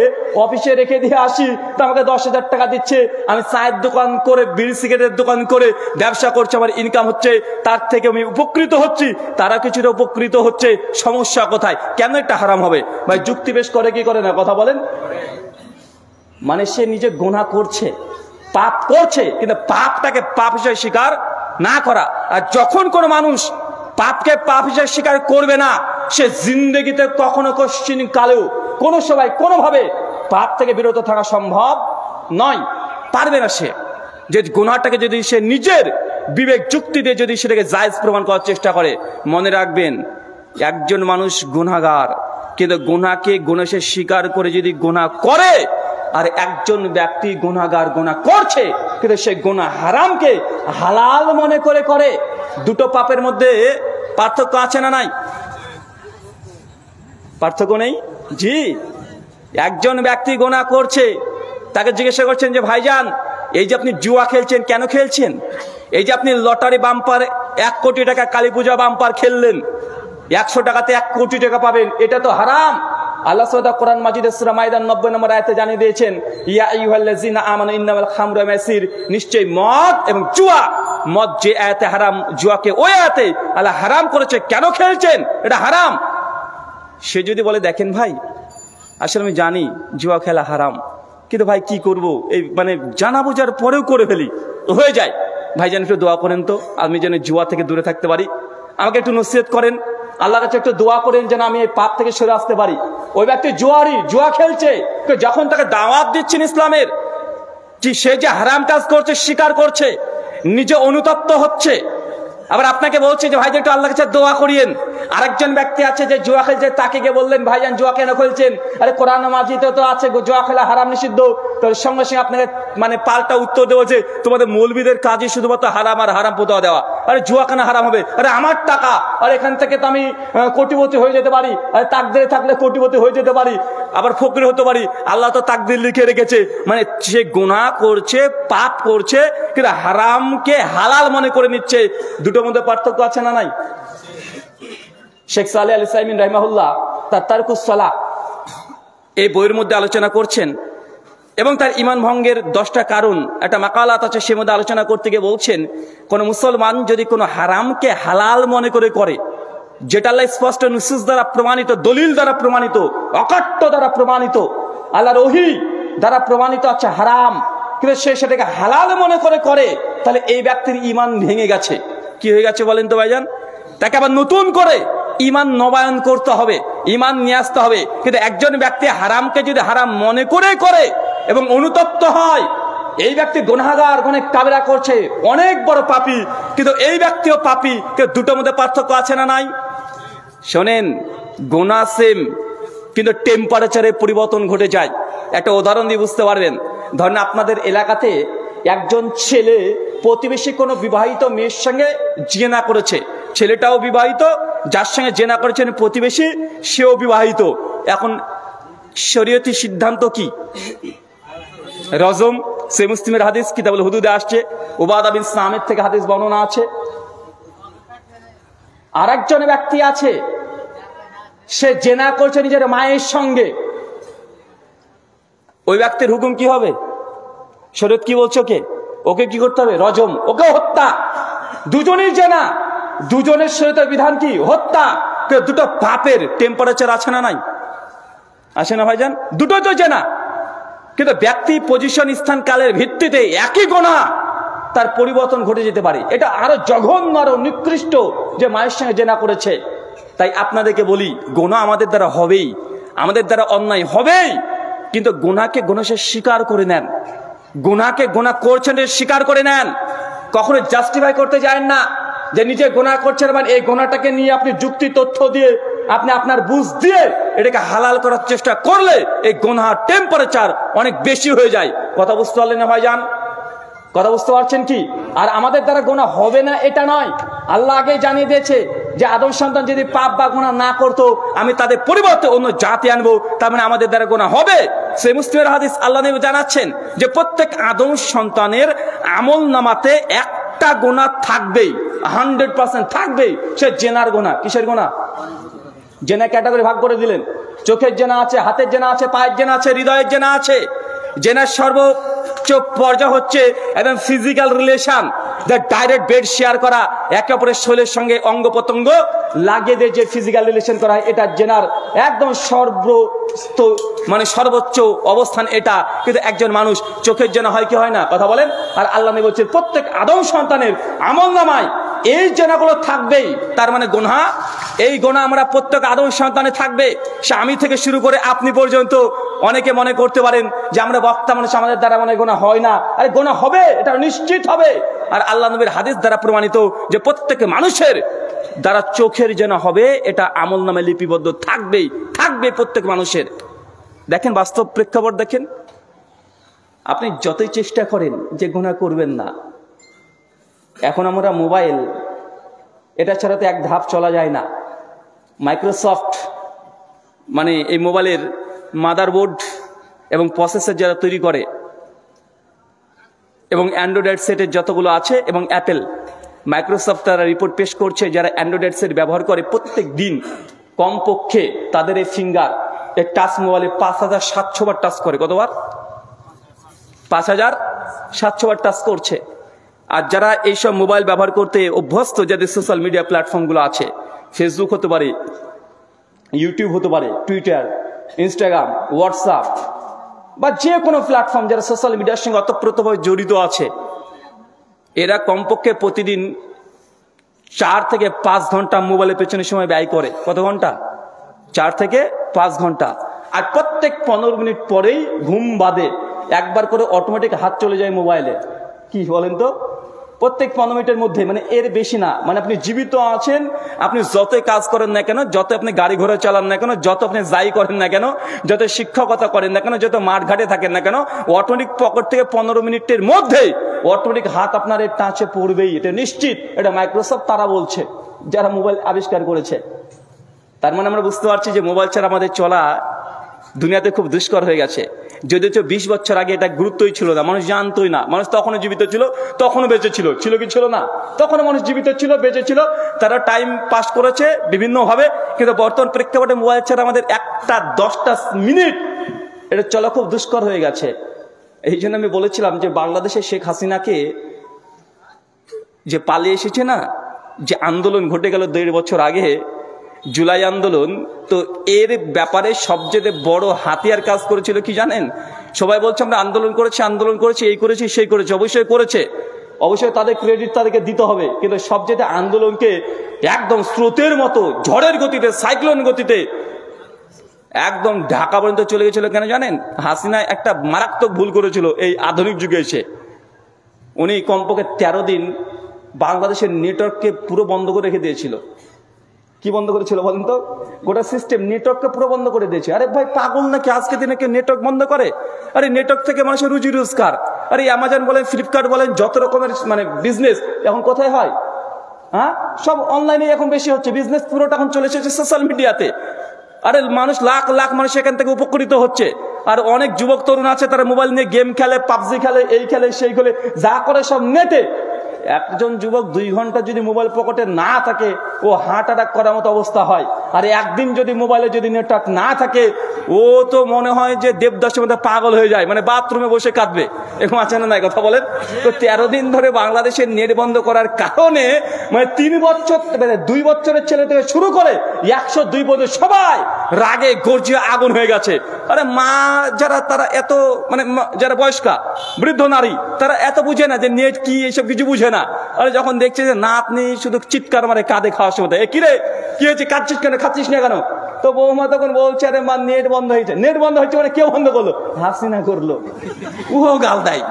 অফিসে রেখে দিয়ে আসি, তো আমাকে 10,000 টাকা দিচ্ছে, আমি চায়ের দোকান করে, বিড়ি সিগারেটের দোকান করে ব্যবসা করছি, আমার ইনকাম হচ্ছে, তার থেকে আমি উপকৃত হচ্ছি, তারা কিছুটা উপকৃত হচ্ছে। সমস্যা কোথায়? কেন এটা হারাম হবে? ভাই যুক্তি বেশ করে কি করে না? কথা বলেন। মানে সে নিজে গুনাহ করছে, পাপ করছে, কিন্তু পাপটাকে পাপ হিসেবে স্বীকার না করা। আর যখন কোনো মানুষ পাপকে পাপ হিসেবে স্বীকার করবে না, সে জিন্দেগিতে কখনো কোশ্চিন কালেও কোনো সময় কোনোভাবে পাপ থেকে বিরত থাকা সম্ভব নয়, পারবে না। সে যে গুনাহটাকে যদি সে নিজের বিবেক যুক্তি দিয়ে যদি সেটাকে জায়েজ প্রমাণ করার চেষ্টা করে, মনে রাখবেন, একজন মানুষ গুনাহগার, কিন্তু গুনাহকে গুনাহ সে স্বীকার করে যদি গুনাহ করে, আর একজন ব্যক্তি গুনাহগার গুনাহ করছে কিন্তু সে গুনাহ হারামকে হালাল মনে করে, দুটো পাপের মধ্যে পার্থক্য আছে না নাই? পার্থক্য নেই? জি। একজন ব্যক্তি গুনাহ করছে, তাকে জিজ্ঞাসা করছেন যে ভাইজান, এই যে আপনি জুয়া খেলছেন, কেন খেলছেন? এই যে আপনি লটারি বাম্পার 1 কোটি টাকা কালী পূজা বাম্পার খেললেন, 100 টাকাতে 1 কোটি টাকা পাবেন, এটা তো হারাম। আল্লাহ সুবহানাহু কোরআন মাজিদের সূরা মাইদার 90 নম্বর আয়াতে জানিয়ে দিয়েছেন, ইয়া আইয়ুহাল্লাযিনা আমানু ইন্নামাল খামরু ওয়াল মাইসির, নিশ্চয়ই মদ এবং জুয়া, মদ যে আয়াতে হারাম, জুয়াকে ওই আয়াতে আল্লাহ হারাম করেছে, কেন খেলছেন, এটা হারাম। সে যদি বলে দেখেন ভাই, আসলে আমি জানি জুয়া খেলা হারাম, কিন্তু ভাই কি করব, এই জানা বোঝার পরেও করে ফেলি, হয়ে যায়। ভাইজান একটু দোয়া করেন তো, আমি যেন জুয়া থেকে দূরে থাকতে পারি, আমাকে একটু নসিহত করেন, আল্লাহর কাছে একটু দোয়া করেন যেন আমি এই পাপ থেকে সরে আসতে পারি। ওই ব্যক্তি জুয়া খেলছে, যখন তাকে দাওয়াত দিচ্ছেন ইসলামের, যে সে যে হারাম কাজ করছে স্বীকার করছে, নিজে অনুতপ্ত হচ্ছে, আবার আপনাকে বলছে যে ভাইজান একটু আল্লাহর কাছে দোয়া করিয়েন। আরেকজন ব্যক্তি আছে যে জুয়া খেলছে, তাকে গিয়ে বললেন ভাইজান জুয়া কেন খেলছেন? আরে কোরআন মাজিদে তো আছে জুয়া খেলা হারাম নিষিদ্ধ। তো সঙ্গে সঙ্গে আপনাকে মানে পাল্টা উত্তর দেওয়া যে তোমাদের মৌলবীদের কাজই শুধুমাত্র হারাম আর হারাম ফতোয়া দেওয়া। আরে জুয়া কেন হারাম হবে? আরে আমার টাকা, আর এখান থেকে তো আমি কোটিপতি হয়ে যেতে পারি, আরে তাকদীরে থাকলে কোটিপতি হয়ে যেতে পারি, আবার ফকির হতে পারি। আল্লাহ তো তাকদীর লিখে রেখেছে। মানে সে গুনাহ করছে, পাপ করছে, কিন্তু হারামকে হালাল মনে করে নিচ্ছে। দুটোর মধ্যে পার্থক্য আছে না নাই? শেখ সালেহ আল উসাইমিন রাহিমাহুল্লাহ তার তারকুস সালাহ এই বইয়ের মধ্যে আলোচনা করছেন এবং তার ঈমান ভঙ্গের 10টা কারণ একটা মাকালাত আছে, সে মধ্যে আলোচনা করতে গিয়ে বলছেন, কোন মুসলমান যদি কোনো হারামকে হালাল মনে করে, যেটা আল্লাহ স্পষ্ট নুসুস দ্বারা প্রমাণিত, দলিল দ্বারা প্রমাণিত, অকাট্য দ্বারা প্রমাণিত, আল্লাহর ওহী দ্বারা প্রমাণিত আছে হারাম, কিন্তু সে সেটাকে হালাল মনে করে, তাহলে এই ব্যক্তির ঈমান ভেঙে গেছে। কি হয়ে গেছে বলেন তো ভাইজান? তাকে আবার নতুন করে ঈমান নবায়ন করতে হবে, ঈমান নিয়ে আসতে হবে। কিন্তু একজন ব্যক্তি হারামকে যদি হারাম মনে করে এবং অনুতপ্ত হয়, এই ব্যক্তি গুনাহগার, অনেক কাবেরা করছে, অনেক বড় পাপী, কিন্তু এই ব্যক্তিও পাপী। কিন্তু দুটোর মধ্যে পার্থক্য আছে না নাই? শোনেন, গুনাহ সেম, কিন্তু টেম্পারেচারে পরিবর্তন ঘটে যায়। একটা উদাহরণ দিয়ে বুঝতে পারবেন। ধরেন আপনাদের এলাকাতে একজন ছেলে প্রতিবেশী কোনো বিবাহিত মেয়ের সঙ্গে জিনা করেছে, ছেলেটাও বিবাহিত, যার সঙ্গে জেনা করেছেন প্রতিবেশী সেও বিবাহিত। এখন শরীয়তি সিদ্ধান্ত কি? রজম। সে মুসলিমের হাদিস কিতাবুল হুদুদে আসছে, উবাদা বিন সামিত থেকে হাদিস বর্ণনা আছে। আরেকজন ব্যক্তি আছে, সে জেনা করছে নিজের মায়ের সঙ্গে, ওই ব্যক্তির হুকুম কি হবে? শরীয়ত কি বলছে? ওকে কি করতে হবে? রজম, ওকে হত্যা। দুজনের জেনা, দুজনের শরীয়তের বিধান কি? হত্যা। দুটো পাপের টেম্পারেচার আছে না নাই? আসে না ভাইজান? দুটোই তো জেনা, কিন্তু ব্যক্তি, পজিশন, স্থান, কালের ভিত্তিতে একই গুনাহ তার পরিবর্তন ঘটে যেতে পারে। এটা আরো জঘন্য, আরো নিকৃষ্ট যে মায়ের সঙ্গে জেনা করেছে। তাই আপনাদেরকে বলি, গুনাহ আমাদের দ্বারা হবেই, আমাদের দ্বারা অন্যায় হবেই, কিন্তু গুনাহকে গুনাহ স্বীকার করে নেন। গুনাহকে গুনাহ করছেন স্বীকার করে নেন। কখনো জাস্টিফাই করতে যায়েন না যে নিজে গুনাহ করছেন, মানে এই গুনাহটাকে নিয়ে আপনি যুক্তি তথ্য দিয়ে, আপনি আপনার বুঝ দিয়ে এটাকে হালাল করার চেষ্টা করলে এই গুনাহ টেম্পারেচার অনেক বেশি হয়ে যায়। কথা বুঝতে পারলেন না ভাইজান? কথা বুঝতে পারছেন কি? আর আমাদের দ্বারা গুনাহ হবে না এটা নয়, আল্লাহ আগে জানিয়ে দিয়েছে যে আদম সন্তান যদি পাপ বা গুনাহ না করতো, আমি তাদের পরিবর্তে অন্য জাতি আনবো, তার মানে আমাদের দ্বারা গুনাহ হবে। সেই মুসলিমের হাদিস আল্লাহ নবী জানাচ্ছেন যে প্রত্যেক আদম সন্তানের আমল নামাতে একটা গুনাহ থাকবেই, 100% থাকবেই। সে জেনার গুনাহ। কিসের গুনাহ? জেনা ক্যাটাগরি ভাগ করে দিলেন। চোখের জেনা আছে, হাতের জেনা আছে, পায়ের জেনা আছে, হৃদয়ের জেনা আছে। জেনার সর্বোচ্চ পর্যায় হচ্ছে একদম ফিজিক্যাল রিলেশন, যা ডাইরেক্ট বেড শেয়ার করা, একে অপরের শরীরের সঙ্গে অঙ্গ প্রত্যঙ্গ লাগিয়ে দিয়ে যে ফিজিক্যাল রিলেশন করা হয়, এটা জেনার একদম সর্বোচ্চ অবস্থান এটা। কিন্তু একজন মানুষ চোখের জেনা হয় কি হয় না? কথা বলেন। আর আল্লাহ নবী বলছেন প্রত্যেক আদম সন্তানের আমলনামায় এই জেনাগুলো থাকবেই। তার মানে গুনাহ, এই গুনাহ আমরা প্রত্যেক আদম সন্তানে থাকবে। সে আমি থেকে শুরু করে আপনি পর্যন্ত। অনেকে মনে করতে পারেন যে আমরা বক্তা মানুষ, আমাদের দ্বারা মনে গুনাহ হয় না। আরে গুনাহ হবে, এটা নিশ্চিত হবে। আর আল্লাহ নবীর হাদিস দ্বারা প্রমাণিত যে প্রত্যেক মানুষের দ্বারা চোখের জেনা হবে, এটা আমলনামে লিপিবদ্ধ থাকবেই, থাকবে প্রত্যেক মানুষের। দেখেন বাস্তব প্রেক্ষাপট দেখেন। আপনি যতই চেষ্টা করেন যে গুনাহ করবেন না, এখন আমরা মোবাইল, এটা ছাড়া তো এক ধাপ চলা যায় না। মাইক্রোসফট মানে এই মোবাইলের মাদারবোর্ড এবং প্রসেসর যারা তৈরি করে, এবং অ্যান্ড্রয়েড সেটের যতগুলো আছে, এবং অ্যাপেল, মাইক্রোসফট তারা রিপোর্ট পেশ করছে যারা অ্যান্ড্রয়েড সেট ব্যবহার করে প্রত্যেক দিন কমপক্ষে তাদের এই ফিঙ্গার, এই টাচ মোবাইলে 5700 বার টাচ করে। কতবার? 5700 বার টাচ করছে। আর যারা এইসব মোবাইল ব্যবহার করতে অভ্যস্ত, যাদের সোশ্যাল মিডিয়া প্ল্যাটফর্মগুলো আছে, ফেসবুক হতে পারে, ইউটিউব হতে পারে, টুইটার, ইনস্টাগ্রাম, হোয়াটসঅ্যাপ বা যে কোনো প্ল্যাটফর্ম যারা সোশ্যাল মিডিয়ার সঙ্গে অতপ্রতভাবে জড়িত আছে, এরা কমপক্ষে প্রতিদিন 4 থেকে 5 ঘন্টা মোবাইলের পেছনে সময় ব্যয় করে। কত ঘন্টা? 4 থেকে 5 ঘন্টা। আর প্রত্যেক 15 মিনিট পরেই ঘুম বাদে একবার করে অটোমেটিক হাত চলে যায় মোবাইলে। কি বলেন তো? প্রত্যেক 15 মিনিটের মধ্যে, মানে এর বেশি না। মানে আপনি জীবিত আছেন, আপনি যতই কাজ করেন না কেন, যত আপনি গাড়ি ঘোড়া চালান না কেন, যত আপনি যাই করেন না কেন, যত শিক্ষকতা করেন না কেন, যত মাঠ ঘাটে থাকেন না কেন, অটোমেটিক পকেট থেকে 15 মিনিটের মধ্যেই অটোমেটিক হাত আপনার এর টাচে পড়বেই, এটা নিশ্চিত। এটা মাইক্রোসফট তারা বলছে, যারা মোবাইল আবিষ্কার করেছে। তার মানে আমরা বুঝতে পারছি যে মোবাইল ছাড়া আমাদের চলা দুনিয়াতে খুব দুষ্কর হয়ে গেছে। যদিও 20 বছর আগে এটা গুরুত্বই ছিল না, মানুষ জানতোই না। মানুষ তখনও জীবিত ছিল, তখনও বেঁচে ছিল। ছিল কি ছিল না? তখনও মানুষ জীবিত ছিল, বেঁচে ছিল, তারা টাইম পাস করেছে বিভিন্নভাবে। কিন্তু বর্তমান প্রেক্ষাপটে মোবাইল ছাড়া আমাদের 1-10 মিনিট এটা চলা খুব দুষ্কর হয়ে গেছে। এই জন্য আমি বলেছিলাম যে বাংলাদেশে শেখ হাসিনাকে যে পালিয়ে এসেছে না, যে আন্দোলন ঘটে গেল 1.5 বছর আগে, জুলাই আন্দোলন, তো এর ব্যাপারে সবচেয়ে বড় হাতিয়ার কাজ করেছিল কি জানেন? সবাই বলছে আমরা আন্দোলন করেছি, এই করেছি, সেই করেছি। অবশ্যই করেছে, অবশ্যই তাদের ক্রেডিট তাদেরকে দিতে হবে। কিন্তু সবচেয়ে আন্দোলনকে একদম স্রোতের মতো, ঝড়ের গতিতে, সাইক্লোন গতিতে একদম ঢাকা পর্যন্ত চলে গেছিল। কেন জানেন? হাসিনা একটা মারাত্মক ভুল করেছিল এই আধুনিক যুগে এসে। উনি কমপক্ষে 13 দিন বাংলাদেশের নেটওয়ার্ককে পুরো বন্ধ করে রেখে দিয়েছিল। কি বন্ধ করেছিল বলেন তো? গোটা সিস্টেম, নেটওয়ার্ককে পুরো বন্ধ করে দিয়েছে। আরে ভাই পাগল নাকি? আজকে দিনে কেউ নেটওয়ার্ক বন্ধ করে? আরে নেটওয়ার্ক থেকে মানুষের রুজি রোজগার। আরে অ্যামাজন বলেন, ফ্লিপকার্ট বলেন, যত রকমের মানে বিজনেস এখন কোথায় হয়? হ্যাঁ, সব অনলাইনে এখন বেশি হচ্ছে। বিজনেস পুরোটা এখন চলে এসেছে সোশ্যাল মিডিয়াতে। আরে মানুষ লাখ লাখ মানুষ এখান থেকে উপকৃত হচ্ছে। আর অনেক যুবক তরুণ আছে, তারা মোবাইল নিয়ে গেম খেলে, পাবজি খেলে, এই খেলে, সেই খেলে, যা করে সব নেটে। একজন যুবক 2 ঘন্টা যদি মোবাইল পকেটে না থাকে, ও হার্ট অ্যাটাক করার মতো অবস্থা হয়। আর একদিন যদি মোবাইলে যদি নেটওয়ার্ক না থাকে, ও তো মনে হয় যে দেবদাসের মধ্যে পাগল হয়ে যায়, মানে বাথরুমে বসে কাঁদবে। এরকম আছে না? নাই কথা বলেন তো। 13 দিন ধরে বাংলাদেশের নেট বন্ধ করার কারণে মানে 3 বছর, 2 বছরের ছেলে থেকে শুরু করে 102 পর্যন্ত সবাই রাগে গর্জিয়ে আগুন হয়ে গেছে। আরে মা যারা, তারা এত মানে যারা বয়স্কা বৃদ্ধ নারী, তারা এত বুঝে না যে নেট কি, এইসব কিছু বুঝে না। আরে যখন দেখছে যে নাতনি শুধু চিৎকার মারে কাঁদে খাওয়ার সময়, এ কিরে কি হয়েছে, কাঁদছিস কেন, খাচ্ছিস না কেন? তো বৌমা তখন বলছে, আরে মা নেট বন্ধ হয়েছে। নেট বন্ধ হয়েছে মানে কেউ বন্ধ করলো? হাসিনা করলো। ও গাল দেয়।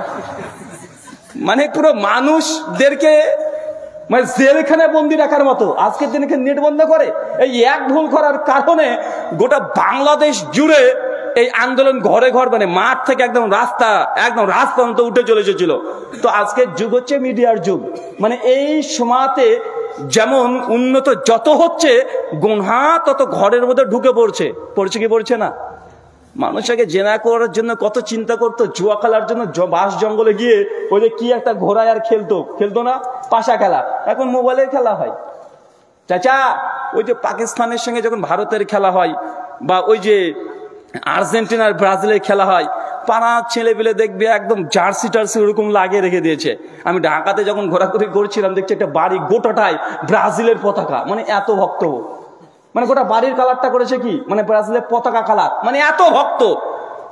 মানে পুরো মানুষদেরকে মানে জেলখানে বন্দি রাখার মতো আজকের দিনে নেট বন্ধ করে। এই এক ভুল করার কারণে গোটা বাংলাদেশ জুড়ে এই আন্দোলন ঘরে ঘর, মানে মাঠ থেকে একদম রাস্তা পর্যন্ত উঠে চলে এসেছিল। তো আজকের যুগ হচ্ছে মিডিয়ার যুগ। মানে এই সময়তে যেমন উন্নত যত হচ্ছে, গুনহা তত ঘরের মধ্যে ঢুকে পড়ছে কি পড়ছে না? মানুষ আগে জেনা করার জন্য কত চিন্তা করতো, জুয়া খেলার জন্য বাস জঙ্গলে গিয়ে ওই যে কি একটা ঘোড়ায় আর খেলতো না, পাশা খেলা। এখন মোবাইলের খেলা হয়। চাচা, ওই যে পাকিস্তানের সঙ্গে যখন ভারতের খেলা হয়, বা ওই যে আর্জেন্টিনার ব্রাজিলের খেলা হয়, পাড়ার ছেলে পেলে দেখবে একদম জার্সি টার্সি ওরকম লাগিয়ে রেখে দিয়েছে। আমি ঢাকাতে যখন ঘোরাঘুরি করছিলাম, দেখছি একটা বাড়ি গোটাটাই ব্রাজিলের পতাকা, মানে এত ভক্ত। মানে গোটা বাড়ির কালারটা করেছে কি, মানে ব্রাজিলের পতাকা কালার, মানে এত ভক্ত।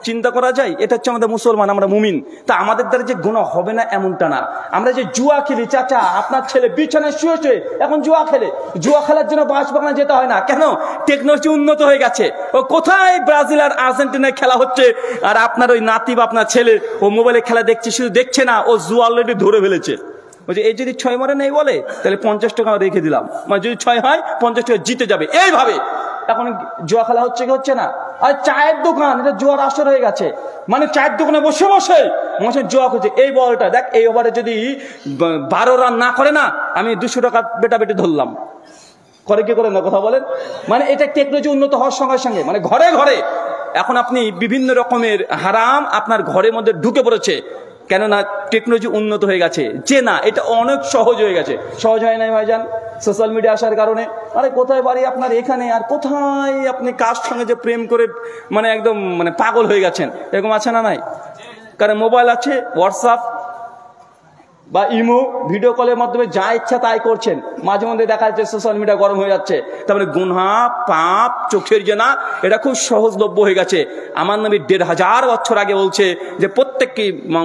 চিন্তা করা যায়? এটা হচ্ছে আমাদের মুসলমান, আমরা মুমিন। তা আমাদের দ্বারা যে গুনাহ হবে না এমনটা না। আমরা যে জুয়া খেলি, চাচা আপনার ছেলে বিছানায় শুয়েছে এখন জুয়া খেলে, জুয়া খেলার জন্য বাঁশবাগানে যেতে হয় না। কেন? টেকনোলজি উন্নত হয়ে গেছে। ও কোথায় ব্রাজিল আর আর্জেন্টিনায় খেলা হচ্ছে, আর আপনার ওই নাতি বা আপনার ছেলে ও মোবাইলে খেলা দেখছে। শুধু দেখছে না, ও জুয়া অলরেডি ধরে ফেলেছে। বলছে এই যদি 6 মারে নেই বলে, তাহলে 50 টাকা রেখে দিলাম, মানে যদি 6 হয় 50 টাকা জিতে যাবে। এইভাবে এখন জুয়া খেলা হচ্ছে কি হচ্ছে না? আর চায়ের দোকান, এটা জুয়ার আসর হয়ে গেছে। মানে চায়ের দোকানে বসে বসে মানুষের জুয়া করছে। এই বলটা দেখ, এই ওভারে যদি 12 রান না করে না, আমি 200 টাকা বেটাবেটি ধরলাম। করে কি করে না, কথা বলেন? মানে এটা টেকনোলজি উন্নত হওয়ার সঙ্গে সঙ্গে মানে ঘরে ঘরে এখন আপনি বিভিন্ন রকমের হারাম আপনার ঘরের মধ্যে ঢুকে পড়েছে। কেননা টেকনোলজি উন্নত হয়ে গেছে, যে না এটা অনেক সহজ হয়ে গেছে। সহজ হয় নাই ভাইজান সোশ্যাল মিডিয়া আসার কারণে? আরে কোথায় বাড়ি আপনার এখানে, আর কোথায় আপনি কার সঙ্গে যে প্রেম করে মানে একদম মানে পাগল হয়ে গেছেন, এরকম আছে না নাই? কারণ মোবাইল আছে, হোয়াটসঅ্যাপ বা ইমো, ভিডিও কলের মাধ্যমে যা ইচ্ছা তাই করছেন। মাঝে মধ্যে দেখা যাচ্ছে সোশ্যাল মিডিয়া গরম হয়ে যাচ্ছে। তার মানে গুনহা, পাপ, চোখের জেনা এটা খুব সহজলভ্য হয়ে গেছে। আমার নবী 1500 বছর আগে বলছে যে প্রত্যেকটি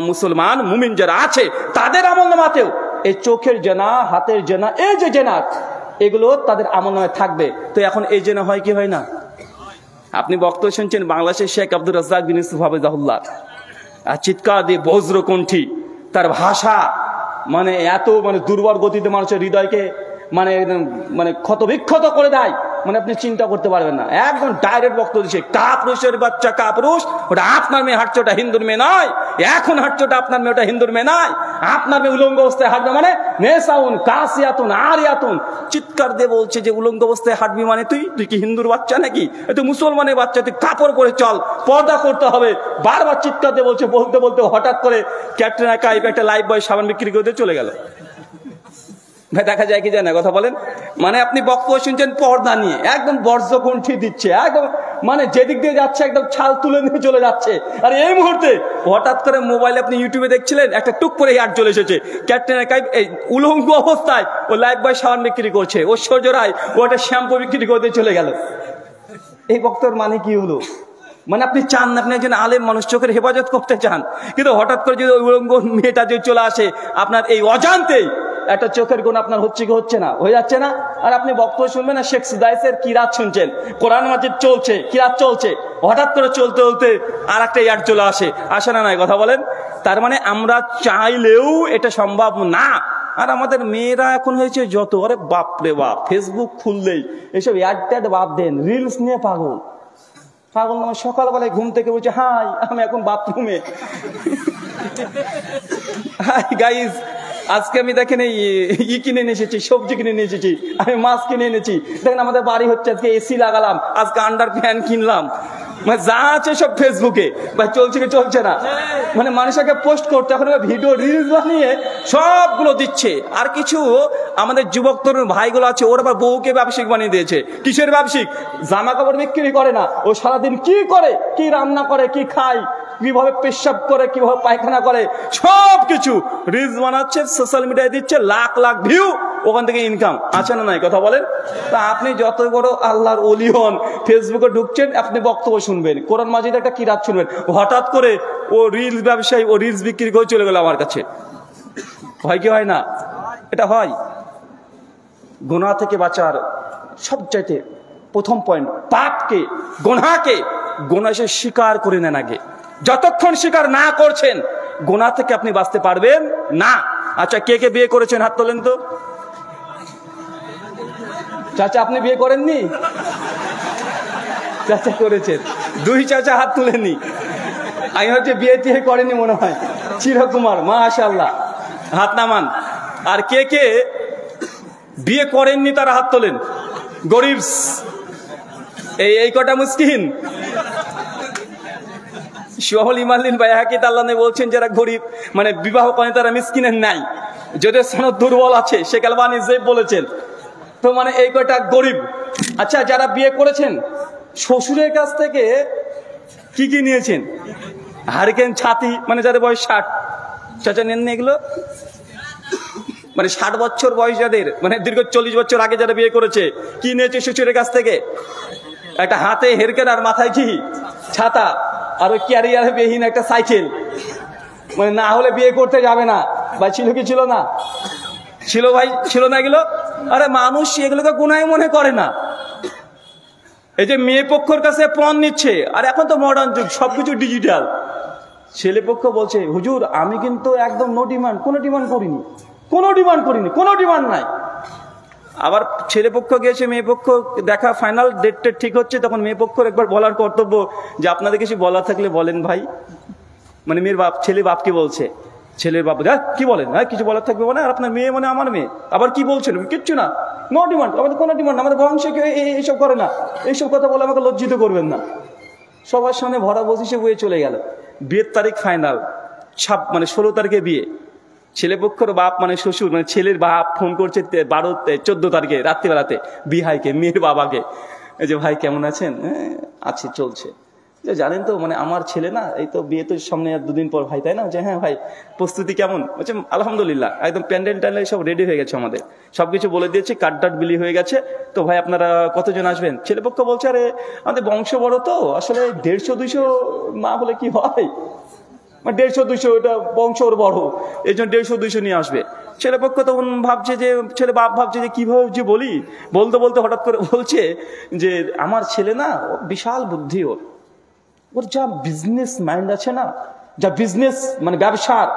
মুসলমান মুমিন যারা আছে তাদের আমলনামাতেও এই চোখের জেনা, হাতের জেনা, এই যে জেনা, এগুলো তাদের আমলনামায় থাকবে। তো এখন এই জেনা হয় কি হয় না? আপনি বক্তব্য শুনছেন বাংলাদেশের শেখ আব্দুর রাজ্জাক বিন ইউসুফ হাফিজাহুল্লাহ, আর চিৎকার দিয়ে বজ্রকণ্ঠী তার ভাষা, মানে এত মানে দুর্বল গতিতে মানুষের হৃদয়কে মানে মানে ক্ষতবিক্ষত করে দেয়, মানে আপনি চিন্তা করতে পারবেন না। একদম ডাইরেক্ট বক্তব্য দিচ্ছে, কাপুরুষের বাচ্চা কাপুরুষ, ওটা আপনার মেয়ে হাঁটছে, ওটা হিন্দুর মেয়ে নয়। এখন হাঁটছে ওটা আপনার মেয়ে, ওটা হিন্দুর মেয়ে নয়। আপনার মেয়ে উলঙ্গ অবস্থায় হাঁটবে মানে নেশাউন কাসিয়াতুন আরিয়াতুন, চিৎকার দিয়ে বলছে যে উলঙ্গ অবস্থায় হাঁটবি মানে তুই কি হিন্দুর বাচ্চা নাকি? তুই মুসলমানের বাচ্চা, তুই কাপড় পরে চল, পর্দা করতে হবে। বারবার চিৎকার দিয়ে বলছে, বলতে বলতে হঠাৎ করে ক্যাটরিনা কাইফ একটা লাইফ বয় সাবান বিক্রি করে চলে গেল। ভাই দেখা যায় কি যায় না, কথা বলেন। মানে আপনি বক্তব্য শুনছেন পর্দা নিয়ে, একদম বর্জ্যকণ্ঠী দিচ্ছে, একদম মানে যেদিক দিয়ে যাচ্ছে একদম ছাল তুলে নিয়ে চলে যাচ্ছে। আর এই মুহূর্তে হঠাৎ করে মোবাইলে আপনি ইউটিউবে দেখছিলেন, একটা টুক করে অ্যাড চলে এসেছে, ক্যাটরিনা কাইফ এই উলঙ্গ অবস্থায় ও লাইফ বয় সাবান বিক্রি করছে, ঐশ্বর্য রায় ও একটা শ্যাম্পু বিক্রি করতে চলে গেল। এই বক্তব্যের মানে কি হলো? মানে আপনি চান না, আপনি একজন আলেম মানুষ, চোখের হেফাজত করতে চান, কিন্তু হঠাৎ করে যদি উলঙ্গ মেয়েটা যদি চলে আসে, আপনার এই অজান্তেই একটা চোখের গুণ আপনার হচ্ছে কি হচ্ছে না, হয়ে যাচ্ছে না? আর আপনি বক্তব্য শুনবেন না, শেখ সুদাইসের কিরাত শুনছেন, কোরআন মাজিদ চলছে, কিরাত চলছে, হঠাৎ করে চলতে চলতে আর একটা ইয়ার চলে আসে না নাই, কথা বলেন। তার মানে আমরা চাইলেও এটা সম্ভব না। আর আমাদের মেয়েরা এখন হয়েছে যত, আরে বাপরে বাপ, ফেসবুক খুললেই এসব অ্যাড ট্যাড বাদ দেন, রিলস নিয়ে পাগল নামে। সকালবেলায় ঘুম থেকে বলছে, হাই আমি এখন বাথরুমে, হাই গাইজ আজকে আমি দেখেন এই কিনে নিয়ে এসেছি, সবজি কিনে নিয়ে এসেছি, আমি মাছ কিনে এনেছি, দেখেন আমাদের বাড়ি হচ্ছে, আজকে এসি লাগালাম, আজকে আন্ডার ফ্যান কিনলাম। মানে যা আছে সব ফেসবুকে, বা চলছে কি চলছে না, মানে মানুষকে পোস্ট করতে, এখন ভিডিও রিলস বানিয়ে সবগুলো দিচ্ছে। আর কিছু আমাদের যুবক তরুণ ভাইগুলো আছে, ওর আবার বউকে ব্যবসায়িক বানিয়ে দিয়েছে। কিসের ব্যবসায়িক? জামা কাপড় বিক্রি করে না, ও সারাদিন কি করে, কি রান্না করে, কি খায়, কিভাবে পেশাব করে, কিভাবে পায়খানা করে, সবকিছু রিলস বানাচ্ছে, সোশ্যাল মিডিয়ায় দিচ্ছে, লাখ লাখ ভিউ, ওখান থেকে ইনকাম আছে না নাই, কথা বলেন। তা আপনি যত বড় আল্লাহর ওলি হন, ফেসবুকে ঢুকছেন, আপনি বক্তব্য শুনবেন, কোরআন মাজিদ একটা কিরাত শুনবেন, হঠাৎ করে ও রিলস ব্যবসায়ী, ও রিলস বিক্রি করে চলে গেল আমার কাছে। হয় কি হয় না? এটা হয়। গুনাহ থেকে বাঁচার সবচাইতে প্রথম পয়েন্ট, পাপকে, গুনাহকে, গুনাহ সে স্বীকার করে নেন আগে। যতক্ষণ স্বীকার না করছেন, গুনাহ থেকে আপনি বাঁচতে পারবেন না। আচ্ছা, কে কে বিয়ে করেছেন হাত তোলেন তো। চাচা আপনি বিয়ে করেননি? চাচা করেছেন, দুই চাচা হাত তুলেননি। আমি হচ্ছে বিয়ে টিয়ে করেনি মনে হয়, চিরকুমার, মাশাআল্লাহ, হাত নামান। আর কে কে বিয়ে করেননি তারা হাত তোলেন। গরিব, এই কটা মুসকিন। শহল ইমালিন ভাই হাকিত আল্লাহ বলছেন, যারা গরিব মানে বিবাহ করেন তারা মিসকিনের নাই, যদি সনদ দুর্বল আছে, শেখ আলবানী যে বলেছেন। তো মানে এই কয়টা গরিব। আচ্ছা, যারা বিয়ে করেছেন, শ্বশুরের কাছ থেকে কি কি নিয়েছেন? হারিকেন, ছাতি, মানে যাদের বয়স 60, চাচা নেননি এগুলো? মানে 60 বছর বয়স যাদের, মানে দীর্ঘ 40 বছর আগে যারা বিয়ে করেছে, কি নিয়েছে শ্বশুরের কাছ থেকে? একটা হাতে হেরকেন, আর মাথায় কি ছাতা, আর ওই ক্যারিয়ারে বিহীন একটা সাইকেল। মানে না হলে বিয়ে করতে যাবে না। ভাই ছিল কি ছিল না? ছিল ভাই, ছিল না এগুলো? আরে মানুষ এগুলোকে গুনাহ মনে করে না। এই যে মেয়ে পক্ষের কাছে পণ নিচ্ছে, আর এখন তো মডার্ন যুগ, সবকিছু ডিজিটাল। ছেলে পক্ষ বলছে, হুজুর আমি কিন্তু একদম নো ডিমান্ড, কোনো ডিমান্ড করিনি, কোনো ডিমান্ড নাই। আবার ছেলে পক্ষ গিয়েছে, মেয়ে পক্ষ দেখা ফাইনাল ডেট ঠিক হচ্ছে, তখন মেয়ে পক্ষের একবার বলার কর্তব্য যে আপনাদের কিছু বলা থাকলে বলেন ভাই। মানে মেয়ের বাপ, ছেলে বাপকে বলছে, ছেলের বাপ কি বলেন, হ্যাঁ কিছু বলার থাকবে মানে, আর আপনার মেয়ে মানে আমার মেয়ে, আবার কি বলছেন? কিচ্ছু না, নো ডিমান্ড, আমাদের কোনো ডিমান্ড, আমাদের বংশে কেউ এইসব করে না, এইসব কথা বলে আমাকে লজ্জিত করবেন না। সবার সামনে ভরা বসিসে বয়ে চলে গেল। বিয়ের তারিখ ফাইনাল, মানে 16 তারিখে বিয়ে। ছেলেপক্ষের বাপ মানে শ্বশুর, মানে ছেলের বাপ ফোন করছে 14 তারিখে রাত্রিবেলাতে বিহাইকে, মেয়ের বাবাকে, এই যে ভাই কেমন আছেন? আছি, চলছে। যে জানেন তো মানে আমার ছেলে না, এই তো বিয়ে তো সামনে আর 2 দিন পর ভাই, তাই না? যে হ্যাঁ ভাই, প্রস্তুতি কেমন? বলছে আলহামদুলিল্লাহ, একদম প্যান্ডেল ট্যান্ডেল সব রেডি হয়ে গেছে, আমাদের সবকিছু বলে দিয়েছি, কার্ড বিলি হয়ে গেছে। তো ভাই আপনারা কতজন আসবেন? ছেলেপক্ষ বলছে, আরে আমাদের বংশ বড় তো, আসলে 150-200 না হলে কি হয়, মানে 150-200, ওটা বংশ ওর বড়, এই জন্য 150-200 নিয়ে আসবে। ছেলেপক্ষ তখন ভাবছে যে, ছেলে বাপ ভাবছে যে কিভাবে যে বলতে বলতে হঠাৎ করে বলছে যে আমার ছেলে না বিশাল বুদ্ধি, ওর যা বিজনেস মাইন্ড আছে না, যা বিজনেস মানে ব্যবসার,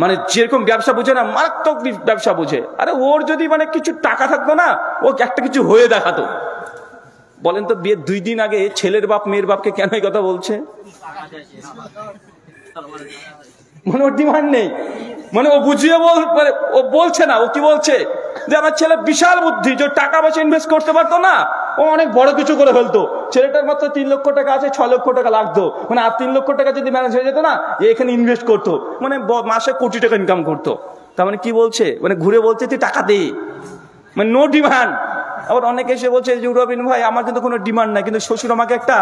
মানে যেরকম ব্যবসা বুঝে না, মারাত্মক ব্যবসা বুঝে। আরে ওর যদি মানে কিছু টাকা থাকতো না, ও একটা কিছু হয়ে দেখাতো। বলেন তো, বিয়ের 2 দিন আগে ছেলের বাপ মেয়ের বাপকে কেন এই কথা বলছে? মানে ওর ডিমান্ড নেই, মানে ও বুঝিয়ে ও বলছে না। ও কি বলছে? যে আমার ছেলে বিশাল বুদ্ধি, যে টাকা পয়সা ইনভেস্ট করতে পারতো না, ও অনেক বড় কিছু করে ফেলতো। ছেলেটার মাত্র 3 লক্ষ টাকা আছে, 6 লক্ষ টাকা লাগতো, মানে আর 3 লক্ষ টাকা যদি ম্যানেজ হয়ে যেত না, এখানে ইনভেস্ট করতো, মানে মাসে কোটি টাকা ইনকাম করতো। তার মানে কি বলছে? মানে ঘুরে বলছে তুই টাকা দে, মানে নো ডিমান্ড। আবার অনেকে এসে বলছে যে রবিন ভাই, আমার কিন্তু কোনো ডিমান্ড নাই, কিন্তু শ্বশুর আমাকে একটা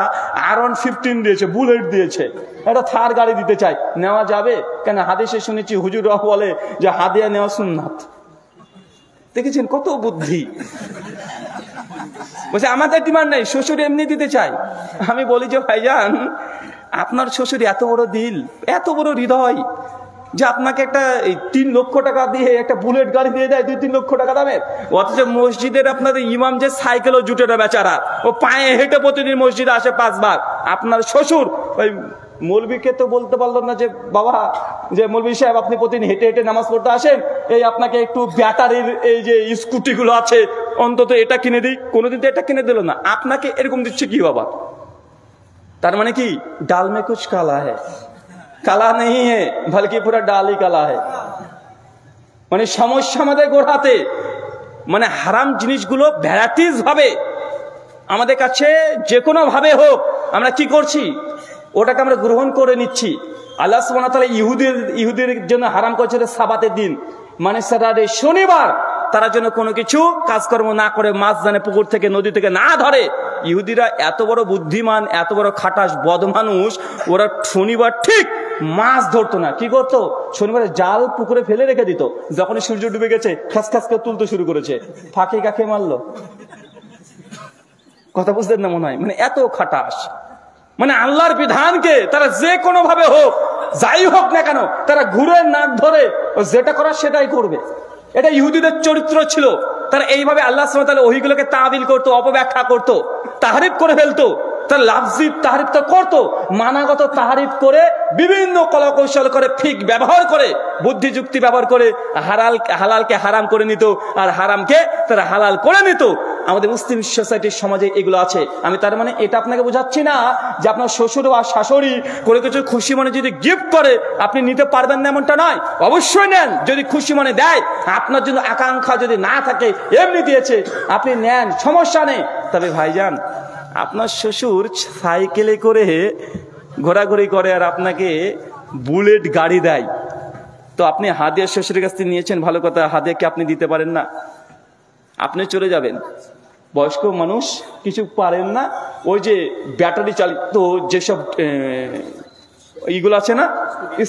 R115 দিয়েছে, বুলেট দিয়েছে, একটা থার গাড়ি দিতে চাই, নেওয়া যাবে? কেন হাদিসে শুনেছি হুজুররা বলে যে হাদিয়া নেওয়া সুন্নাত। দেখেছেন কত বুদ্ধি। বলছে আমাদের ডিমান্ড নাই, শ্বশুর এমনি দিতে চাই। আমি বলি যে ভাইজান, আপনার শ্বশুর এত বড় দিল, এত বড় হৃদয়, যে আপনাকে একটা 3 লক্ষ টাকা দিয়ে একটা বুলেট গাড়ি দিয়ে দেয় 2-3 লক্ষ টাকা দামের। অথচ মসজিদের আপনাদের ইমাম যে সাইকেলও জুটে না বেচারা, ও পায়ে হেঁটে প্রতিদিন মসজিদে আসে 5 বার। আপনার শ্বশুর ওই মৌলবীকে তো বলতে পারলো না যে বাবা, যে মৌলবী সাহেব আপনি প্রতিদিন হেঁটে হেঁটে নামাজ পড়তে আসেন, এই আপনাকে একটু ব্যাটারির এই যে স্কুটিগুলো আছে অন্তত এটা কিনে দিই। কোনোদিন তো এটা কিনে দিল না, আপনাকে এরকম দিচ্ছে কি বাবা? তার মানে কি, ডাল মে কুছ কালা है, কালা নেই হে বলকি পুরা ডালই কালা है। মানে সমস্যা আমাদের গোড়াতে, মানে হারাম জিনিসগুলো ভ্যারাইটিস ভাবে আমাদের কাছে যে কোনো ভাবে হোক, আমরা কি করছি? ওটাকে আমরা গ্রহণ করে নিচ্ছি। আল্লাহ সুবহানাহু ওয়া তাআলা ইহুদির জন্য হারাম করেছিল সাবাতের দিন, মানে স্যাটারডে, শনিবার, তারা যেন কোনো কিছু কাজকর্ম না করে, মাছ জানে পুকুর থেকে নদী থেকে না ধরে। ইহুদিরা এত বড় বুদ্ধিমান, এত বড় খাটাস বদমানুষ, ওরা শনিবার ঠিক মাছ ধরতো না। কি করতো? শনিবারে জাল পুকুরে ফেলে রেখে দিত, যখন সূর্য ডুবে গেছে খাস খাস করে তুলতে শুরু করেছে। ফাঁকে কাকে মারলো? কথা বুঝতেন না মনে হয়? মানে এত খাটাস, মানে আল্লাহর বিধানকে তারা যে কোনো ভাবে হোক, যাই হোক না কেন, তারা ঘুরে নাক ধরে যেটা করার সেটাই করবে। এটা ইহুদিদের চরিত্র ছিল। তারা এইভাবে আল্লাহ সুবহানাহু ওয়া তাআলা ওহীগুলোকে তাবিল করতো, অপব্যাখ্যা করতো, তাহরিফ করে ফেলতো। তার লাফজি তাহরিফ তো করতো, মানাগত তাহরিফ করে, বিভিন্ন কলাকৌশল করে, ফিক ব্যবহার করে, বুদ্ধি যুক্তি ব্যবহার করে হালালকে হারাম করে নিত, আর হারামকে তারা হালাল করে নিত। আমাদের মুসলিম সোসাইটির সমাজে এগুলো আছে। আমি তার মানে এটা আপনাকে বোঝাচ্ছি না যে আপনার শ্বশুর বা শাশুড়ি করে কিছু খুশি মনে যদি গিফট করে আপনি নিতে পারবেন না, এমনটা নয়। অবশ্যই নেন, যদি খুশি মনে দেয়, আপনার জন্য আকাঙ্ক্ষা যদি না থাকে, এমনি দিয়েছে আপনি নেন, সমস্যা নেই। তবে ভাইজান, আপনার শ্বশুর সাইকেলে করে ঘোরাঘুরি করে আর আপনাকে বুলেট গাড়ি দেয়, তো আপনি হাদিয়া শ্বশুরের কাছ থেকে নিয়েছেন, ভালো কথা, হাদিয়া কি আপনি দিতে পারেন না? আপনি চলে যাবেন। বয়স্ক মানুষ কিছু পারেন না, ওই যে ব্যাটারি চালিত যেসব এইগুলো আছে না,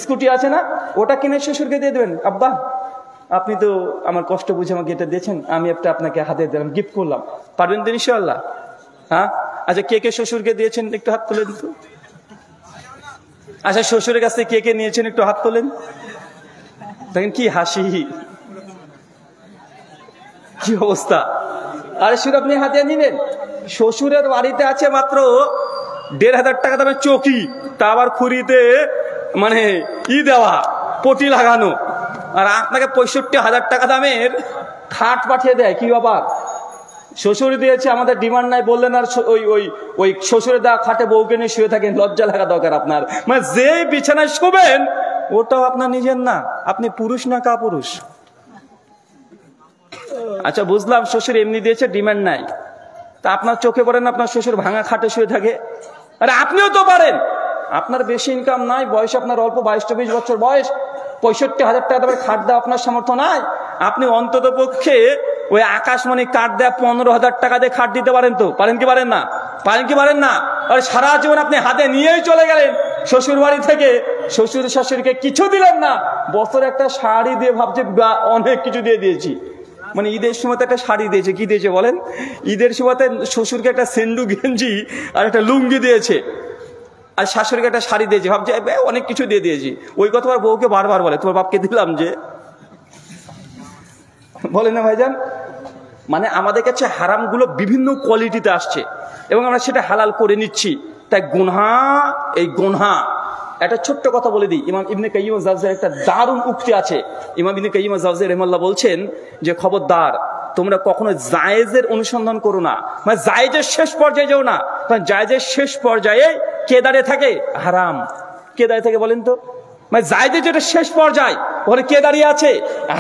স্কুটি আছে না, ওটা কিনে শ্বশুরকে দিয়ে দেবেন। আব্বা, আপনি তো আমার কষ্ট বুঝে আমাকে এটা দিয়েছেন, আমি একটা আপনাকে হাতে দিলাম, গিফট করলাম। পারবেন তো ইনশাআল্লাহ? হ্যাঁ, আচ্ছা, কে কে শ্বশুরকে দিয়েছেন একটু হাত তোলেন তো। আচ্ছা, শ্বশুরের কাছ থেকে কে কে নিয়েছেন একটু হাত তোলেন। দেখেন কি হাসি, কি অবস্থা। আরে শুধু আপনি হাতে নিলেন, শ্বশুরের বাড়িতে আছে মাত্র 1,500 টাকা দামের চৌকি, তা আবার খুরিতে মানে দেওয়া, পটি লাগানো, আর আপনাকে 65,000 টাকা দামের খাট পাঠিয়ে দেয়। কি ব্যাপার? শ্বশুর দিয়েছে, আমাদের ডিমান্ড নাই বললেন, আর ওই শ্বশুরের দেওয়া খাটে বউকে নিয়ে শুয়ে থাকেন। লজ্জা লাগা দরকার আপনার। মানে যে বিছানায় শুবেন ওটাও আপনার নিজের না, আপনি পুরুষ না কাপুরুষ? আচ্ছা, বুঝলাম শ্বশুর এমনি দিয়েছে, ডিমান্ড নাই, তা আপনার চোখে পড়েন আপনার শ্বশুর ভাঙা খাটে শুয়ে থাকে? আরে আপনিও তো পারেন, আপনার বেশি ইনকাম নাই, বয়স আপনার অল্প, 22-24 বছর বয়স, 65,000 টাকা দামের খাট দেওয়া আপনার সামর্থ্য নাই। আপনি অন্তত পক্ষে ওই আকাশমণি কাঠ দেয়া 15,000 টাকা দিয়ে খাট দিতে পারেন তো? পারেন কি পারেন না? পারেন কি পারেন না? আর সারা জীবন আপনি হাতে নিয়েই চলে গেলেন শ্বশুর বাড়ি থেকে, শ্বশুর শাশুড়িকে কিছু দিলেন না, বছর একটা শাড়ি দিয়ে ভাবছে অনেক কিছু দিয়ে দিয়েছি। মানে ঈদের সময় একটা শাড়ি দিয়েছে, কি দিয়েছে বলেন? ঈদের সময়তে শ্বশুরকে একটা সেন্ডু গেঞ্জি আর একটা লুঙ্গি দিয়েছে, আর শাশুড়িকে একটা শাড়ি দিয়েছে, ভাবছে অনেক কিছু দিয়ে দিয়েছি। ওই কথা আর বউকে বারবার বলে, তোমার বাপকে দিলাম যে, বলে না ভাইজান? মানে আমাদের কাছে হারামগুলো বিভিন্ন কোয়ালিটিতে আসছে এবং আমরা সেটা হালাল করে নিচ্ছি। তাই গুনহা, এই গুনহা একটা ছোট্ট কথা বলে দিই, ইমাম ইবনে কাইয়িম আল-জাওজির একটা দারুণ উক্তি আছে। ইমাম ইবনে কাইয়িম আল-জাওজি রাহিমাহুল্লাহ বলছেন যে খবরদার তোমরা কখনো জায়েজের অনুসন্ধান করো না, মানে জায়েজের শেষ পর্যায়ে যাও না। কারণ জায়েজের শেষ পর্যায়ে কে দাঁড়িয়ে থাকে? হারাম। কে দাঁড়িয়ে থাকে বলেন তো? মানে জায়েজের যেটা শেষ পর্যায় ওখানে কে দাঁড়িয়ে আছে?